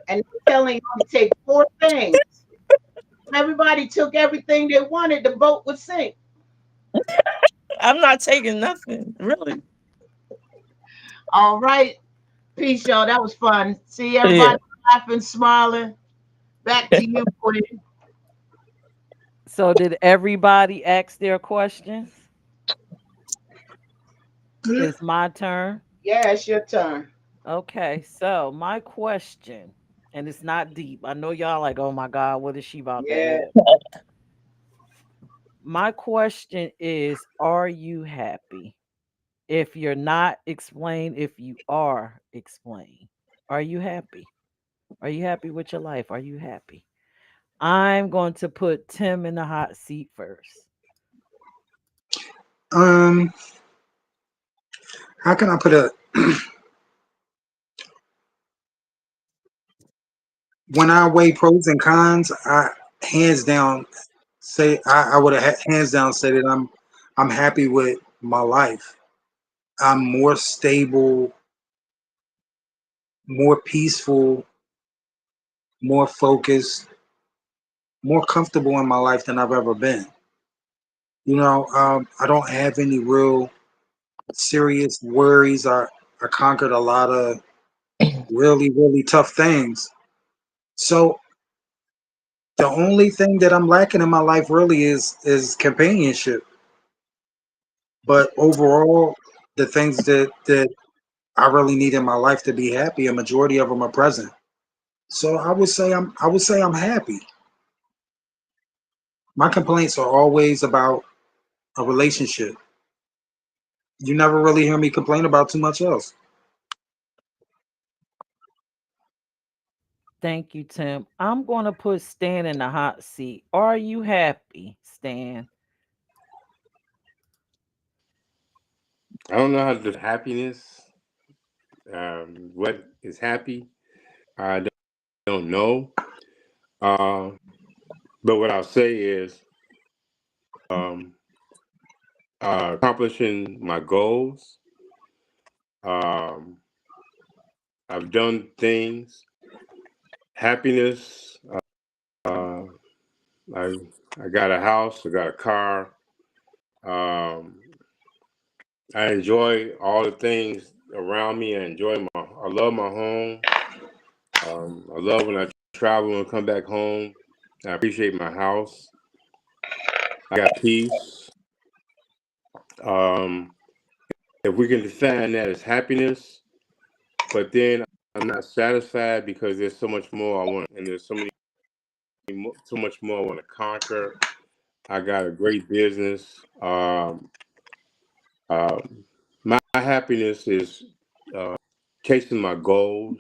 and they're telling you to take 4 things. Everybody took everything they wanted, the boat would sink. I'm not taking nothing, really. All right. Peace, y'all. That was fun. See Yeah. everybody laughing, smiling. Back to you, Queen. So did everybody ask their questions? It's my turn. Yeah, it's your turn. Okay, so my question, and it's not deep. I know y'all like, oh my God, what is she about to Yeah. ask? My question is, are you happy? If you're not, explain. If you are, explain. Are you happy? Are you happy with your life? Are you happy? I'm going to put Tim in the hot seat first. Um, how can I put it? When I weigh pros and cons, I hands down say I would have hands down said that I'm happy with my life. I'm more stable, more peaceful, more focused, more comfortable in my life than I've ever been. I don't have any real serious worries. I conquered a lot of really, really tough things. So the only thing that I'm lacking in my life really is companionship. But overall, the things that I really need in my life to be happy, a majority of them are present. So I would say I'm happy. My complaints are always about a relationship. You never really hear me complain about too much else. Thank you, Tim. I'm going to put Stan in the hot seat. Are you happy, Stan? I don't know how to do happiness. What is happy? I don't know. Uh, but what I'll say is um, accomplishing my goals. Um, I've done things. Happiness. Uh, I I got a house. I got a car. Um, I enjoy all the things around me. I love my home. I love when I travel and come back home. I appreciate my house. I got peace. Um, if we can define that as happiness, but then I'm not satisfied because there's so much more I want, and there's so much more I want to conquer. I got a great business. My happiness is chasing my goals.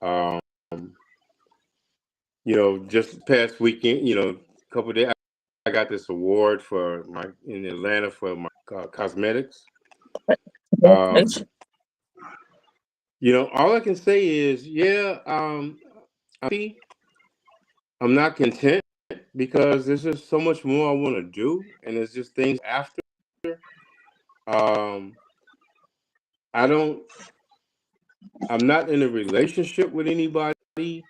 Um, just past weekend, a couple of days, I got this award in Atlanta for my cosmetics. Um, all I can say is, yeah, I'm happy. I'm not content because there's just so much more I want to do, and there's just things after. Um, I don't. I'm not in a relationship with anybody,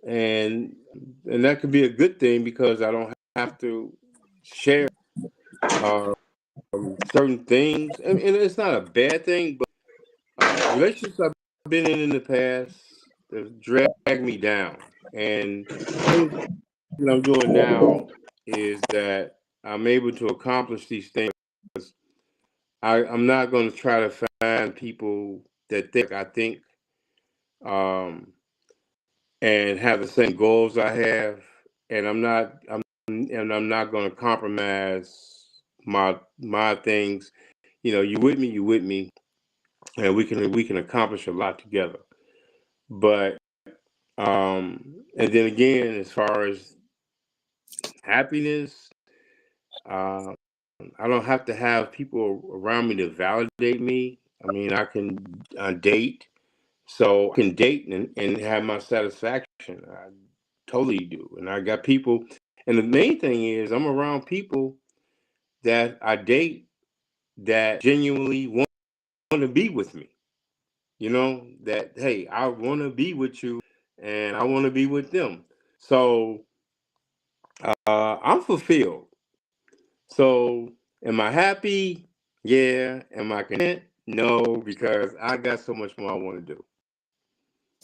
and that could be a good thing because I don't have to share um, certain things, and it's not a bad thing. But relationships I've been in the past have dragged me down, and things that I'm doing now is that I'm able to accomplish these things. I'm not going to try to find people that think I think um, and have the same goals I have, and I'm not going to compromise my things. You with me, and we can accomplish a lot together. But and then again, as far as happiness, uh, I don't have to have people around me to validate me. I mean, I can date, so I can date and have my satisfaction. I totally do. And I got people, and the main thing is I'm around people that I date that genuinely want to be with me. That, hey, I want to be with you and I want to be with them. So I'm fulfilled. So, am I happy? Yeah. Am I content? No, because I got so much more I want to do.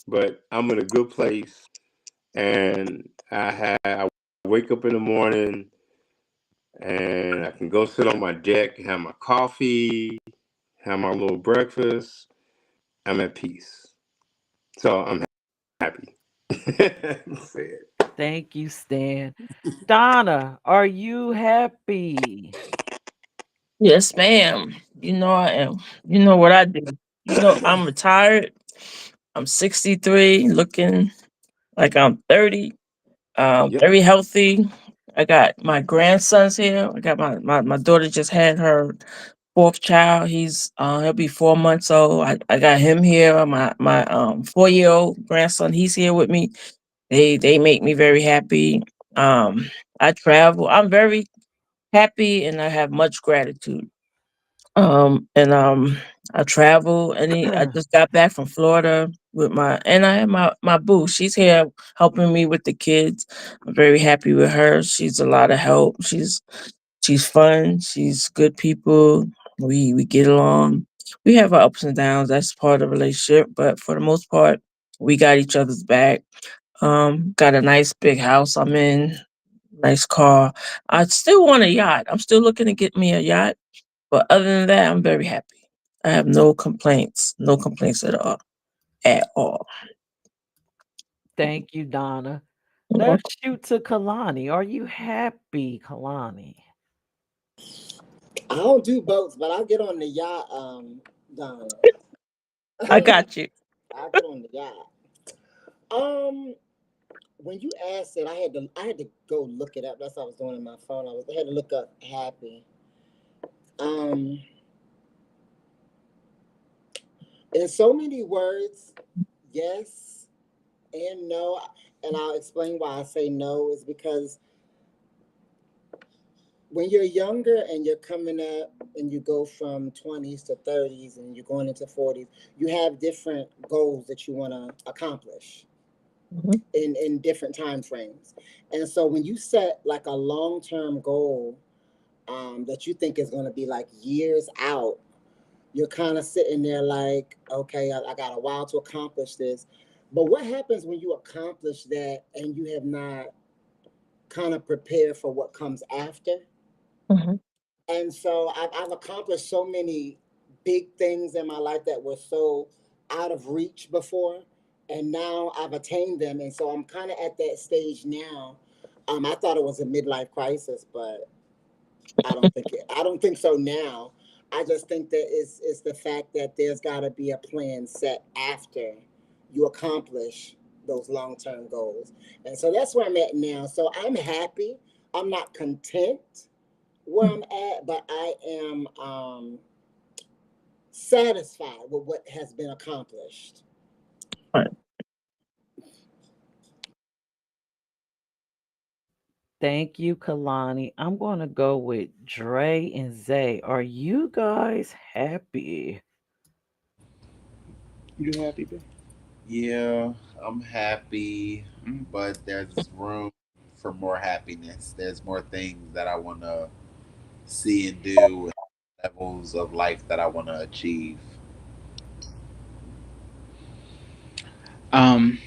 But I'm in a good place, and I wake up in the morning, and I can go sit on my deck, have my coffee, have my little breakfast. I'm at peace. So I'm happy. That's it. Thank you, Stan. Donna, are you happy? Yes, ma'am. You know I am. You know what I do. You know I'm retired. I'm 63, looking like I'm 30. Yep. Very healthy. I got my grandsons here. I got my daughter just had her fourth child. He'll be 4 months old. I got him here. My 4 year old grandson, he's here with me. They make me very happy. Um, I travel. I'm very happy and I have much gratitude. And I travel and I just got back from Florida with and I have my boo. She's here helping me with the kids. I'm very happy with her. She's a lot of help. She's fun. She's good people. We get along. We have our ups and downs. That's part of the relationship, but for the most part, we got each other's back. Got a nice big house I'm in, nice car. I still want a yacht. I'm still looking to get me a yacht, but other than that, I'm very happy. I have no complaints. No complaints at all. At all. Thank you, Donna. Well, Let's shoot to Kalani. Are you happy, Kalani? I don't do boats, but I'll get on the yacht, Donna. I got you. I'll get on the yacht. Um, when you asked it, I had to go look it up. That's what I was doing on my phone. I had to look up happy. Um, in so many words, yes and no, and I'll explain why I say no is because when you're younger and you're coming up and you go from 20s to 30s and you're going into 40s, you have different goals that you want to accomplish Mhm. in different time frames. And so when you set like a long-term goal that you think is going to be like years out, you're kind of sitting there like, okay, I got a while to accomplish this. But what happens when you accomplish that and you have not kind of prepared for what comes after? Mhm. And so I've accomplished so many big things in my life that were so out of reach before, and now I've attained them. And so I'm kind of at that stage now. I thought it was a midlife crisis, but I don't think so now. I just think that it's the fact that there's got to be a plan set after you accomplish those long term goals, and so that's where I'm at now. So I'm happy. I'm not content where I'm at, but I am satisfied with what has been accomplished. Right. Thank you, Kalani. I'm going to go with Dre and Zay. Are you guys happy? You happy, babe? Yeah, I'm happy, Mm. but there's room for more happiness. There's more things that I want to see and do, and levels of life that I want to achieve. Um,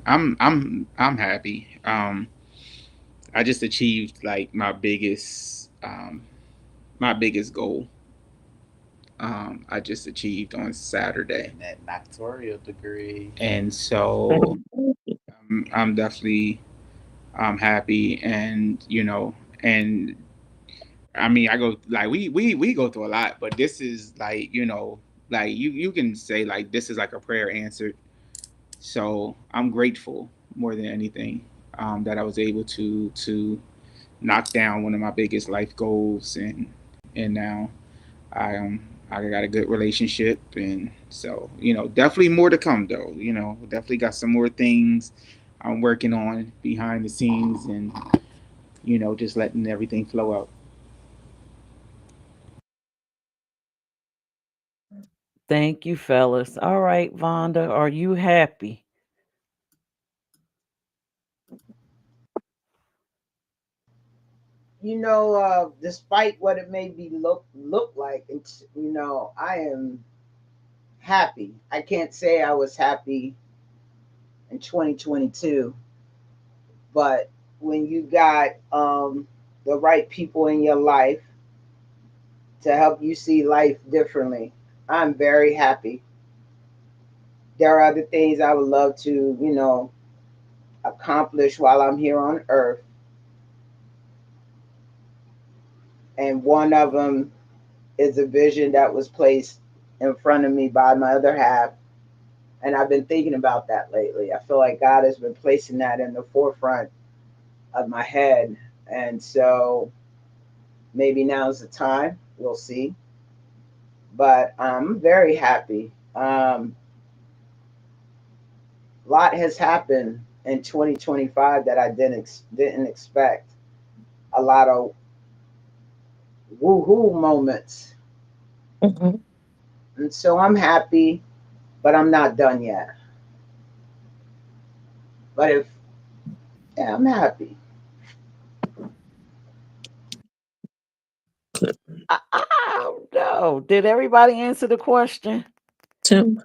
I'm happy. I just achieved like my biggest goal. I just achieved on Saturday, Getting that doctoral degree. and so I'm definitely happy, and and I mean, I go like we go through a lot, but this is like like you can say like this is like a prayer answered. So I'm grateful more than anything that I was able to knock down one of my biggest life goals, and now I I got a good relationship, and so definitely more to come though. Definitely got some more things I'm working on behind the scenes, and just letting everything flow out. Thank you, fellas. All right, Vonda, are you happy? despite what it may be look like, it's, I am happy. I can't say I was happy in 2022, but when you got the right people in your life to help you see life differently, I'm very happy. There are other things I would love to, accomplish while I'm here on earth. And one of them is a vision that was placed in front of me by my other half. And I've been thinking about that lately. I feel like God has been placing that in the forefront of my head. And so maybe now's the time. We'll see. But I'm very happy. A lot has happened in 2025 that I didn't expect. A lot of woohoo moments. Mhm. And so I'm happy, but I'm not done yet. But yeah, I'm happy. I don't know. Did everybody answer the question? Tim,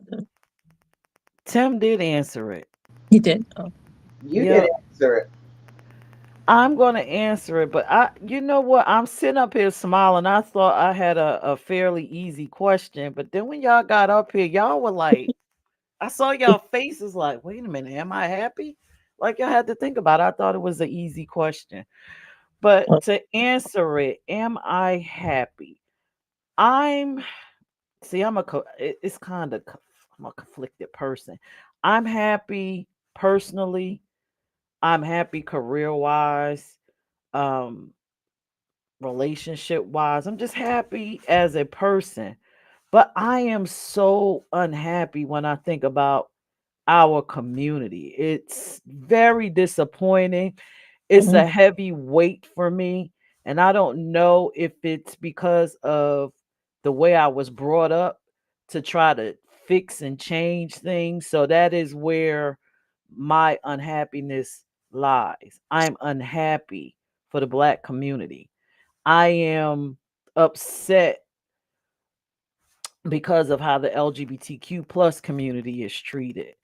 Tim did answer it. he did. Oh, You didn't Yep. answer it. I'm gonna answer it, but you know what? I'm sitting up here smiling. I thought I had a fairly easy question, but then when y'all got up here, y'all were like, I saw y'all faces like, wait a minute, am I happy? Like y'all had to think about it. I thought it was an easy question. But well, to answer it, am I happy? I'm see, it's kind of I'm a conflicted person. I'm happy personally. I'm happy career wise, um, relationship wise. I'm just happy as a person. But I am so unhappy when I think about our community. It's very disappointing. It's a mhm, heavy weight for me. And I don't know if it's because of the way I was brought up to try to fix and change things. So that is where my unhappiness lies. I'm unhappy for the Black community. I am upset because of how the LGBTQ plus community is treated.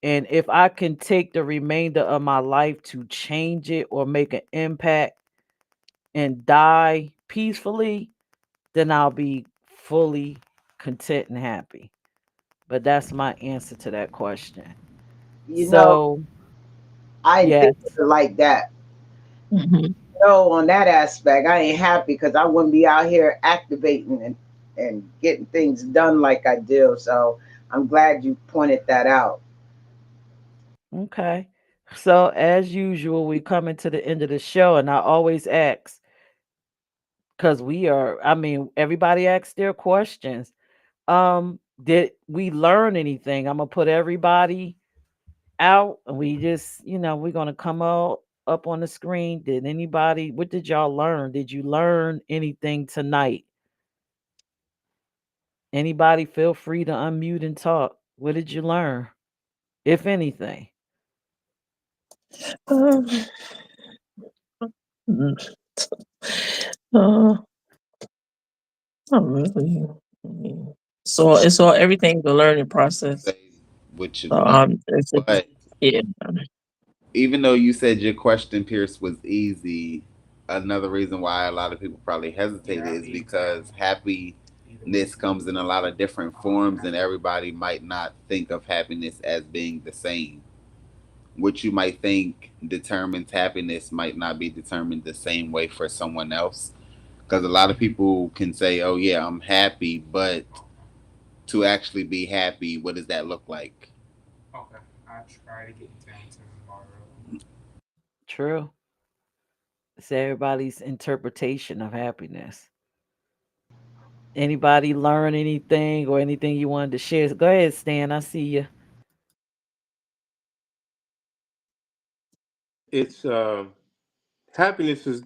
And if I can take the remainder of my life to change it or make an impact and die peacefully, then I'll be fully content and happy. But that's my answer to that question. You know, So, I didn't yes. think of it like that. mhm. No, on that aspect, I ain't happy because I wouldn't be out here activating and getting things done like I do. So I'm glad you pointed that out. Okay. So, as usual, we coming to the end of the show, and I always ask because I mean, everybody asks their questions. Did we learn anything? I'm gonna put everybody out and we just, we're gonna come out up on the screen. What did y'all learn? Did you learn anything tonight? Anybody feel free to unmute and talk. What did you learn? If anything. Um, mm, uh, not really. Mm. So it's all everything's a learning process. Say what you So learned, it's a, but yeah. even though you said your question, Pierce, was easy, another reason why a lot of people probably hesitated is because happiness comes in a lot of different forms, and everybody might not think of happiness as being the same. What you might think determines happiness might not be determined the same way for someone else. Because a lot of people can say, "Oh yeah, I'm happy," but to actually be happy, what does that look like? Okay, I try to get down to tomorrow. True. It's everybody's interpretation of happiness. Anybody learn anything or anything you wanted to share? Go ahead, Stan. I see you. It's happiness is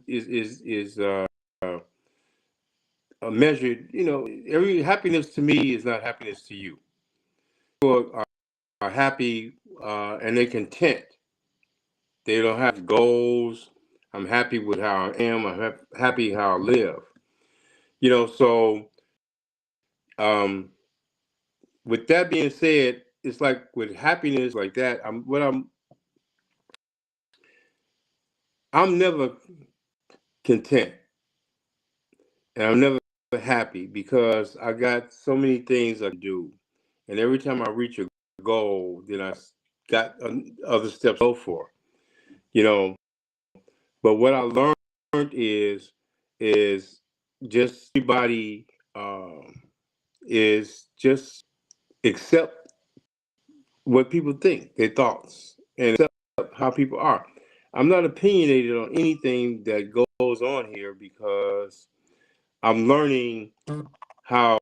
measured. Every happiness to me is not happiness to you. People are happy and they're content. They don't have goals. I'm happy with how I am. I'm happy how I live. You know, so um, with that being said, it's like with happiness like that. I'm never content, and I'm never happy because I got so many things I can do, and every time I reach a goal, then I got other steps to go for. You know, but what I learned is just everybody is just accept what people think, their thoughts, and accept how people are. I'm not opinionated on anything that goes on here because I'm learning how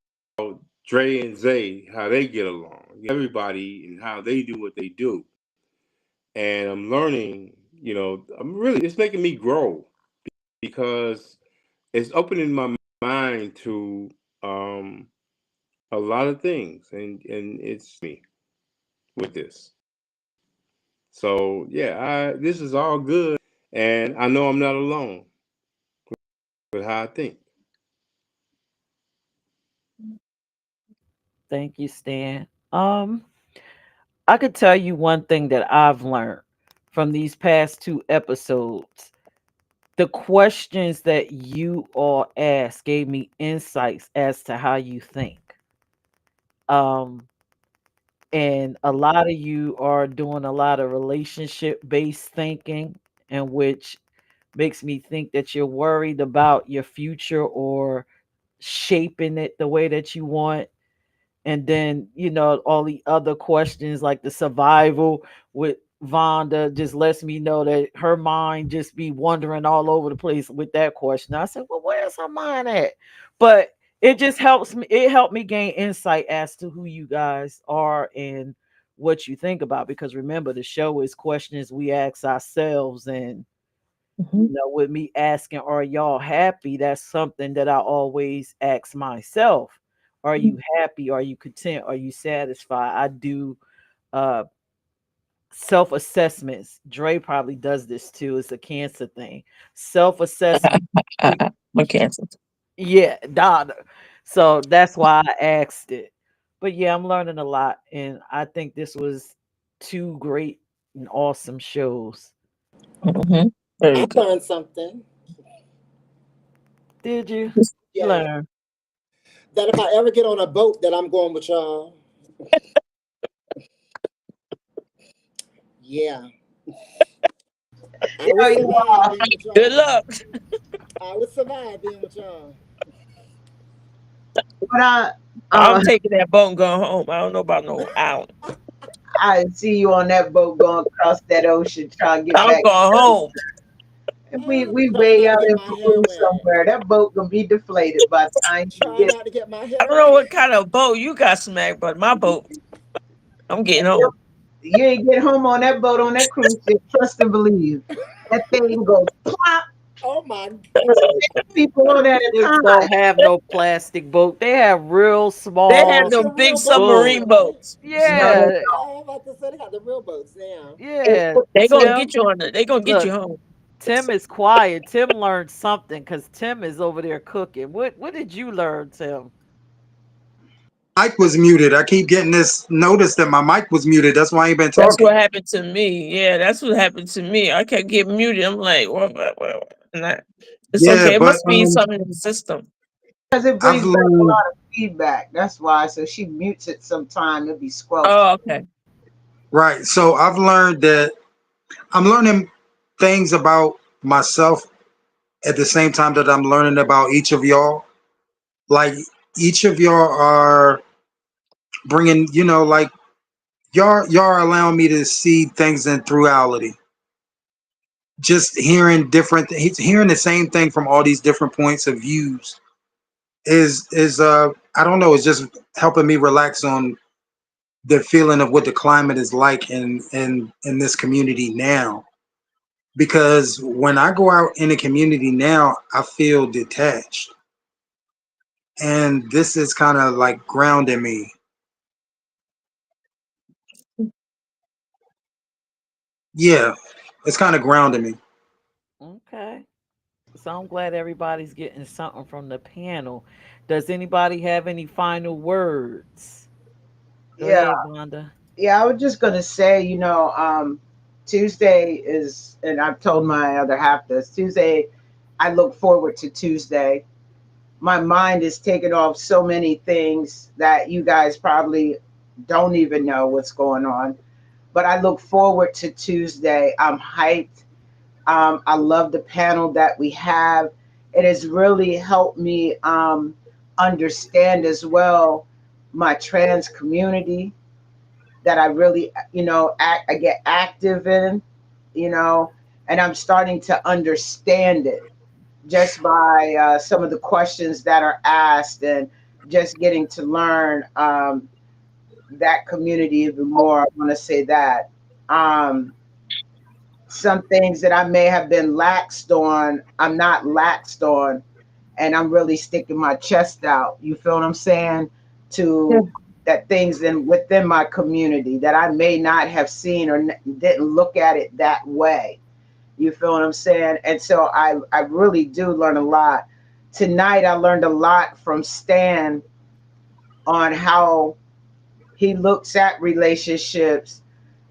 Dre and Zay, how they get along, everybody and how they do what they do. And I'm learning, it's making me grow because it's opening my mind to a lot of things, and it's me with this. So yeah, this is all good, and I know I'm not alone with how I think. Thank you, Stan. I could tell you one thing that I've learned from these past two episodes. The questions that you all asked gave me insights as to how you think. Um, and a lot of you are doing a lot of relationship based thinking, and which makes me think that you're worried about your future or shaping it the way that you want. And then, all the other questions like the survival with Vonda just lets me know that her mind just be wandering all over the place with that question. I said, well, where's her mind at? But it just helps me. It helped me gain insight as to who you guys are and what you think about. Because remember, the show is questions we ask ourselves. And Mhm. with me asking, are y'all happy? That's something that I always ask myself. Are you happy? Are you content? Are you satisfied? I do uh self assessments. Dre probably does this too. It's a cancer thing. Self assessment. My cancer. Yeah, Donna. So that's why I asked it. But yeah, I'm learning a lot, and I think this was two great and awesome shows. Hmm. Very I good. learned something. Did you Yeah. learn? That if I ever get on a boat, that I'm going with y'all. Yeah. I There would you survive are. being with Good y'all. luck. I would survive being with y'all. But I'm taking that boat and going home. I don't know about no island. I see you on that boat going across that ocean trying to get I'm back. going home. If we Try way not to out get in my hair Peru wet. somewhere, that boat gonna be deflated by the time you Try get. not to get my I hair don't know wet. what kind of boat you got smacked, but my boat, I'm getting home. You ain't get home on that boat on that cruise ship. Trust and believe. That thing goes plop. Oh my. People on that at Ships time. don't have no plastic boat. They have real They have small The them big real boats boats. submarine now, right? boats. No, they Yeah, I'm about to say they got the real boats now. yeah. They gonna Tim, get you on it. They gonna get you look, home. Tim is quiet. Tim learned something because Tim is over there cooking. What did you learn, Tim? Mic was muted. I keep getting this notice that my mic was muted. That's why I ain't been That's talking. what happened to me. Yeah, that's what happened to me. I kept getting muted. I'm like, what? Nah. It's Yeah, okay. It but must be something in the system. because it I've brings back a learned lot of feedback. That's why. So she mutes it sometime. It'll be squelching. Oh, okay. right. So I've learned that I'm learning things about myself at the same time that I'm learning about each of y'all. Like each of y'all are bringing, like y'all are allowing me to see things in throughreality. Just hearing the same thing from all these different points of views is I don't know, it's just helping me relax on the feeling of what the climate is like in this community now. Because when I go out in the community now, I feel detached, and this is kind of like grounding me. Yeah, it's kind of grounding me. Okay. So I'm glad everybody's getting something from the panel. Does anybody have any final words? Go Yeah, ahead, Vonda. yeah. I was just gonna say, Tuesday is, and I've told my other half this. Tuesday, I look forward to Tuesday. My mind is taking off so many things that you guys probably don't even know what's going on. But I look forward to Tuesday. I'm hyped. I love the panel that we have. It has really helped me understand as well my trans community that I really, I get active in, you know, and I'm starting to understand it just by some of the questions that are asked and just getting to learn that community even more. I want to say that. Um, some things that I may have been laxed on, I'm not laxed on, and I'm really sticking my chest out. You feel what I'm saying? Yeah. To that things in within my community that I may not have seen or didn't look at it that way. You feel what I'm saying? And so I really do learn a lot. Tonight I learned a lot from Stan on how he looks at relationships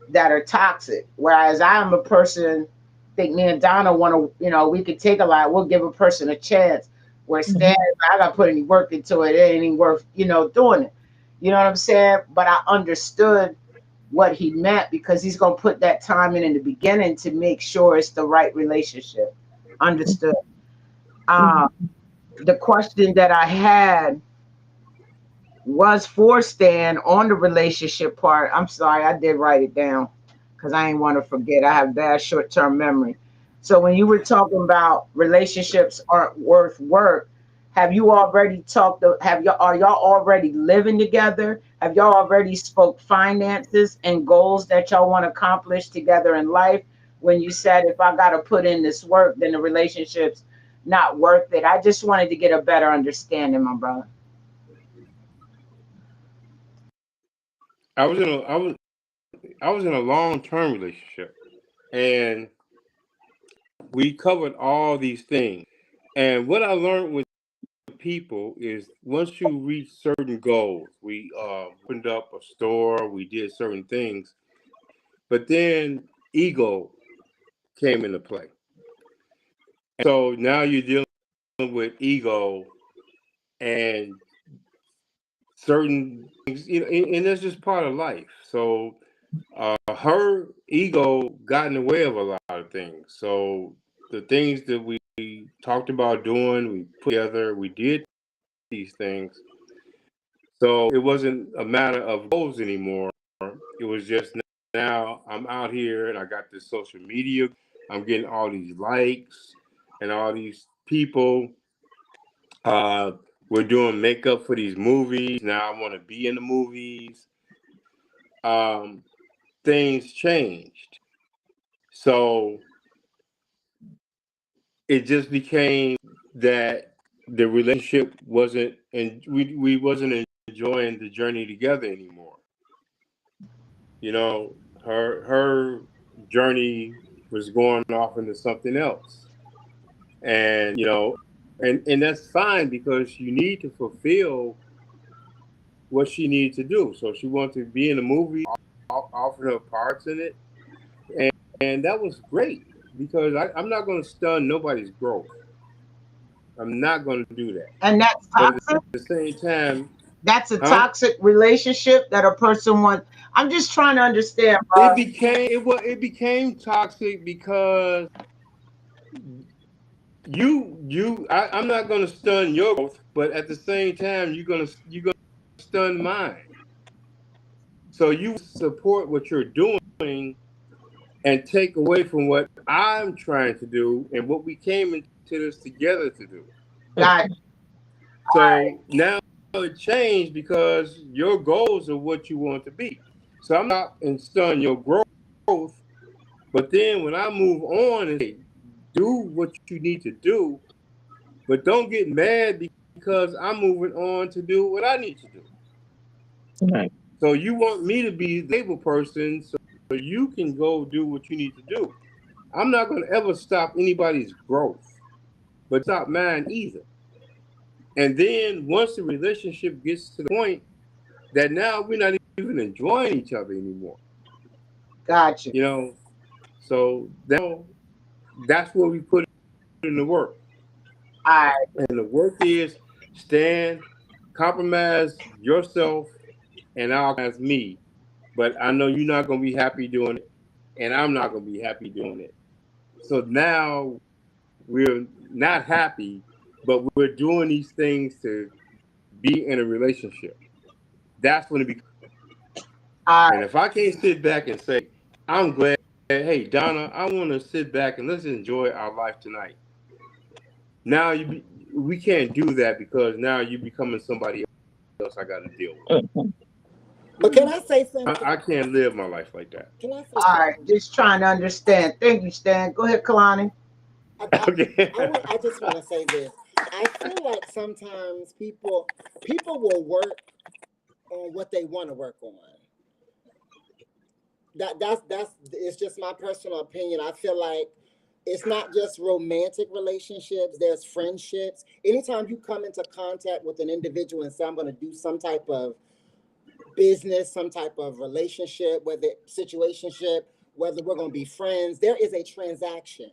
that are toxic. Whereas I'm a person, think me and Donna want to, we could take a lot, we'll give a person a chance. Where Stan, Mhm. I got to put any work into it, it ain't even worth, doing it. You know what I'm saying? But I understood what he meant because he's going to put that time in the beginning to make sure it's the right relationship. Understood. Um, the question that I had was for Stan on the relationship part. I'm sorry, I did write it down because I ain't want to forget. I have bad short term memory. So when you were talking about relationships aren't worth work, have you already talked? Have you are y'all already living together? Have y'all already spoke finances and goals that y'all want to accomplish together in life? When you said if I got to put in this work, then the relationship's not worth it. I just wanted to get a better understanding, my brother. I was in a long-term relationship, and we covered all these things. And what I learned with people is once you reach certain goals, we opened up a store, we did certain things, but then ego came into play. So now you're dealing with ego and certain things, and that's just part of life. So her ego got in the way of a lot of things. So the things that we talked about doing, we put together, we did these things. So it wasn't a matter of goals anymore. It was just now I'm out here and I got this social media. I'm getting all these likes and all these people. Uh, we're doing makeup for these movies. Now I want to be in the movies. Um, things changed. So it just became that the relationship wasn't, and we wasn't enjoying the journey together anymore. You know, her journey was going off into something else, and and that's fine because you need to fulfill what she needed to do. So she wanted to be in a movie, offered her parts in it, and that was great because I'm not going to stun nobody's growth. I'm not going to do that. And that's But at toxic. the same time, That's a huh? toxic relationship that a person wants. I'm just trying to understand, It bro. became it became toxic because I'm not going to stun your growth, but at the same time you're gonna stun mine. So you support what you're doing and take away from what I'm trying to do and what we came into this together to do. God, So now it changed because your goals are what you want to be. So I'm not and stun your growth, but then when I move on and say, do what you need to do, but don't get mad because I'm moving on to do what I need to do. Right. So you want me to be the stable person so you can go do what you need to do. I'm not going to ever stop anybody's growth, but stop mine either. And then once the relationship gets to the point that now we're not even enjoying each other anymore, Gotcha. you know, so that's where we put in the work. All right. And the work is stand, compromise yourself, and I'll compromise me. But I know you're not going to be happy doing it, and I'm not going to be happy doing it. So now we're not happy, but we're doing these things to be in a relationship. That's when it becomes. All And if I can't sit back and say, I'm glad, hey, Donna, I want to sit back and let's enjoy our life tonight. Now we can't do that because now you're becoming somebody else I got to deal with. Mhm. But can I say something? I can't live my life like that. Can I say All right, something? just trying to understand. Thank you, Stan. Go ahead, Kalani. Okay. I just want to say this. I feel like sometimes people will work on what they want to work on. That's it's just my personal opinion. I feel like it's not just romantic relationships, there's friendships. Anytime you come into contact with an individual and say, I'm going to do some type of business, some type of relationship, whether situationship, whether we're going to be friends, there is a transaction.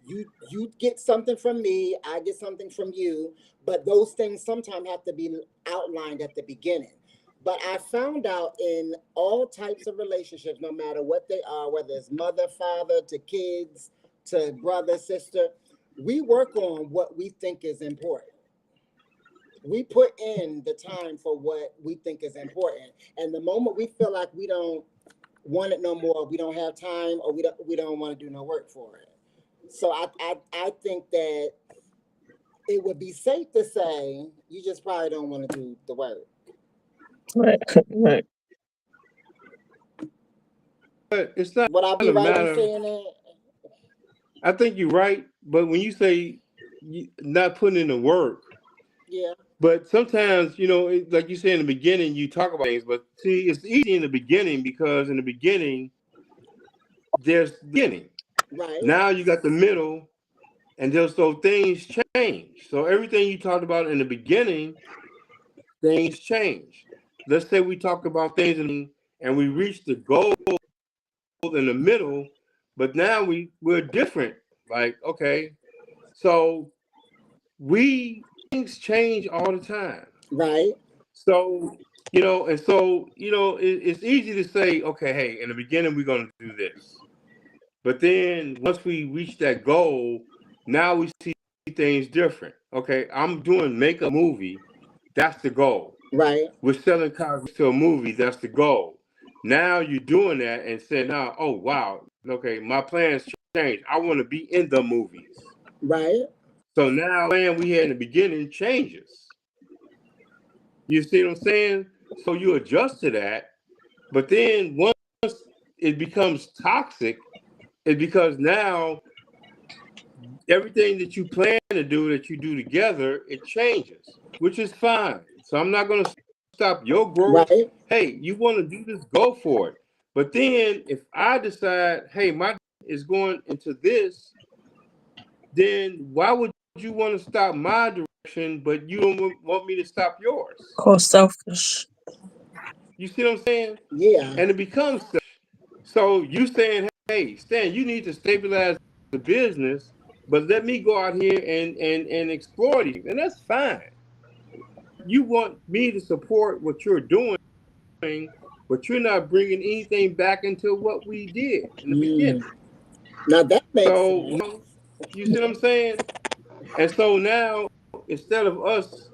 You get something from me, I get something from you, but those things sometimes have to be outlined at the beginning. But I found out in all types of relationships, no matter what they are, whether it's mother, father, to kids, to brother, sister, we work on what we think is important. We put in the time for what we think is important. And the moment we feel like we don't want it no more, we don't have time, or we don't want to do no work for it. So I think that it would be safe to say you just probably don't want to do the work. Right, right. But it's not Would I be a right in matter. saying that? I think you're right. But when you say not putting in the work, Yeah. but sometimes, like you say in the beginning, you talk about things, but see, it's easy in the beginning because in the beginning, there's the beginning. Right. Now you got the middle, and so things change. So everything you talked about in the beginning, things change. Let's say we talk about things and we reach the goal in the middle, but now we're different. Like, okay, so things change all the time. Right. So, it's easy to say, okay, hey, in the beginning, we're going to do this. But then once we reach that goal, now we see things different. Okay, I'm doing make a movie. That's the goal. Right. We're selling copies to a movie. That's the goal. Now you're doing that and saying, now, oh, wow. Okay, my plans change. I want to be in the movies. Right. So now the plan we had in the beginning changes. You see what I'm saying? So you adjust to that. But then once it becomes toxic, it's because now everything that you plan to do that you do together, it changes, which is fine. So I'm not going to stop your growth. Right. Hey, you want to do this, go for it. But then if I decide, hey, my is going into this, then why would you want to stop my direction, but you don't want me to stop yours? Called selfish. You see what I'm saying? Yeah. And it becomes selfish. So you saying, hey, Stan, you need to stabilize the business, but let me go out here and explore these. And that's fine. You want me to support what you're doing, but you're not bringing anything back into what we did in the beginning. Now that makes So, sense. you see what I'm saying? And so now, instead of us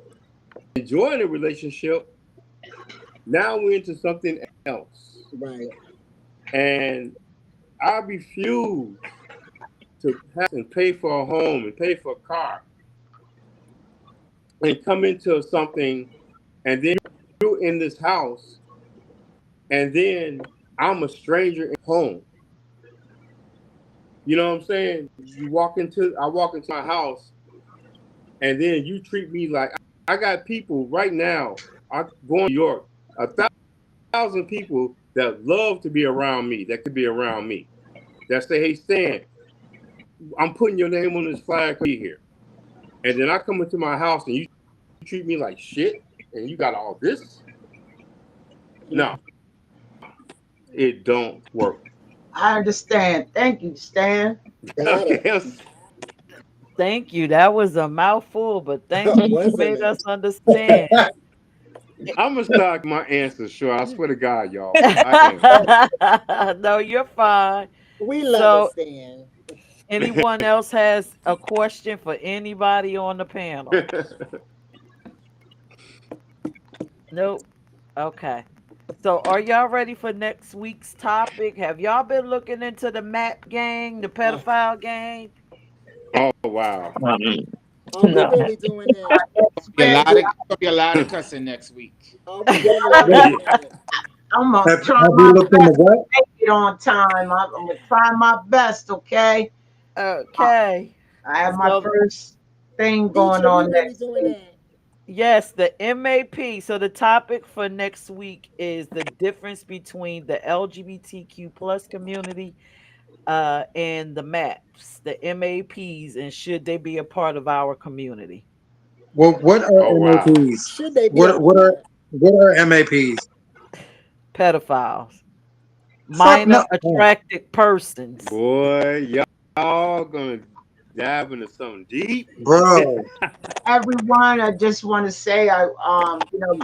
enjoying the relationship, now we're into something else. Right. And I refuse to have and pay for a home and pay for a car and come into something, and then you're in this house, and then I'm a stranger in home. You know what I'm saying? I walk into my house, and then you treat me like I got people right now. I'm going to New York, 1,000 people that love to be around me, that could be around me, that say, hey, Stan, I'm putting your name on this flag be here. And then I come into my house and you treat me like shit and you got all this. No, it don't work. I understand. Thank you, Stan. Got Okay. it. Thank you. That was a mouthful, but thank you. You Wasn't made us it? understand. I'm gonna start my answers sure. I swear to God, y'all. I am. No, you're fine. We love it, So, Stan. anyone else has a question for anybody on the panel? Nope. Okay. So, are y'all ready for next week's topic? Have y'all been looking into the Map gang, the Oh, pedophile gang? Oh wow. Um, are we no. really doing that? Be a Ready. lot of gonna be a lot of cussing next week. Are we really doing Wait, that? I'm gonna have try we my looked into best to what? make it on time. I'm gonna try my best. Okay. Okay. I have my So, first thing Teach, going are we on really next doing week. that? yes, the MAP. So, the topic for next week is the difference between the LGBTQ plus community and the MAPs, the MAPs, and should they be a part of our community? What are Oh wow. MAPs? Should they be a What are part? MAPs? Pedophiles, Fuck minor no. Oh, attracted persons. Boy, y'all gonna dive into something deep. bro. Everyone, I just want to say,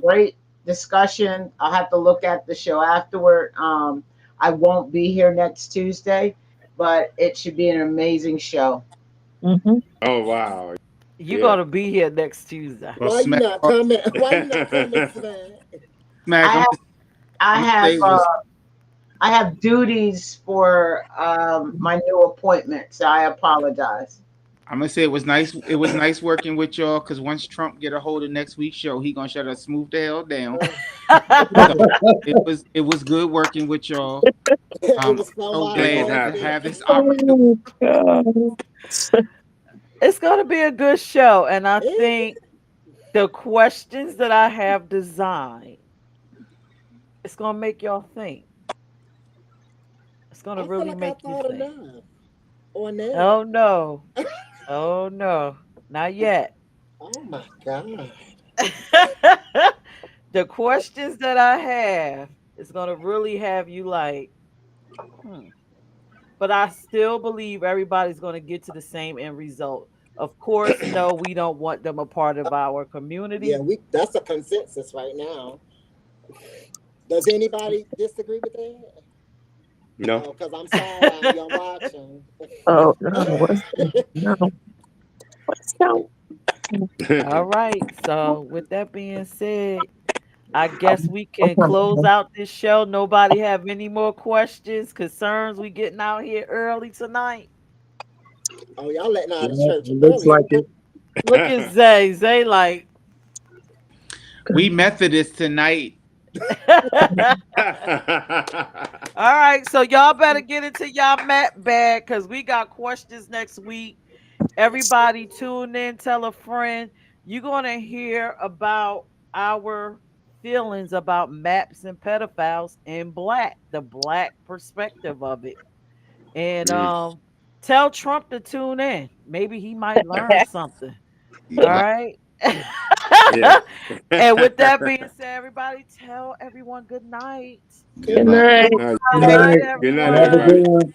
great discussion. I'll have to look at the show afterward. I won't be here next Tuesday, but it should be an amazing show. Hmm. Oh wow. You're Yeah. gonna be here next Tuesday. Well, Why you not coming? Why you not coming, Smack? Smack. I have, I I'm gonna have, say uh, was I have duties for my new appointment, so I apologize. I'm gonna say it was nice. It was nice working with y'all because once Trump get a hold of next week's show, he gonna shut us smooth the hell down. Uh, So it was good working with y'all. it I'm was fun so Ain't watching glad gonna y'all to happen. have fit. this opportunity. Oh, God. It's gonna be a good show, and I Is think the questions that I have designed, it's gonna make y'all think. It's gonna I feel really like I make you thought think. enough on that. Oh no. Oh no. Not yet. Oh my God. The questions that I have is gonna really have you like, hmm. But I still believe everybody's gonna get to the same end result. Of course, no, we don't want them a part of our Yeah, community. we that's a consensus right now. Does anybody disagree with that? No. Oh, because I'm side eyeing y'all watching. Oh no, what's no, what's no? All right. So with that being said, I guess we can close out this show. Nobody have any more questions, concerns? We getting out here early tonight. Oh, y'all letting out of Yeah, church it looks early. like it. Look at Zay. Zay like We Methodists tonight. all right, so y'all better get into y'all mat bag because we got questions next week. Everybody tune in, tell a friend. You're gonna hear about our feelings about maps and pedophiles in black, the black perspective of it. And Mm, tell Trump to tune in. Maybe he might learn something. All Like, right. yeah. And with that being said, everybody tell everyone good night. Good Good night. night. All right. Good Good night, night. Good night, Have a everyone. good everybody. one.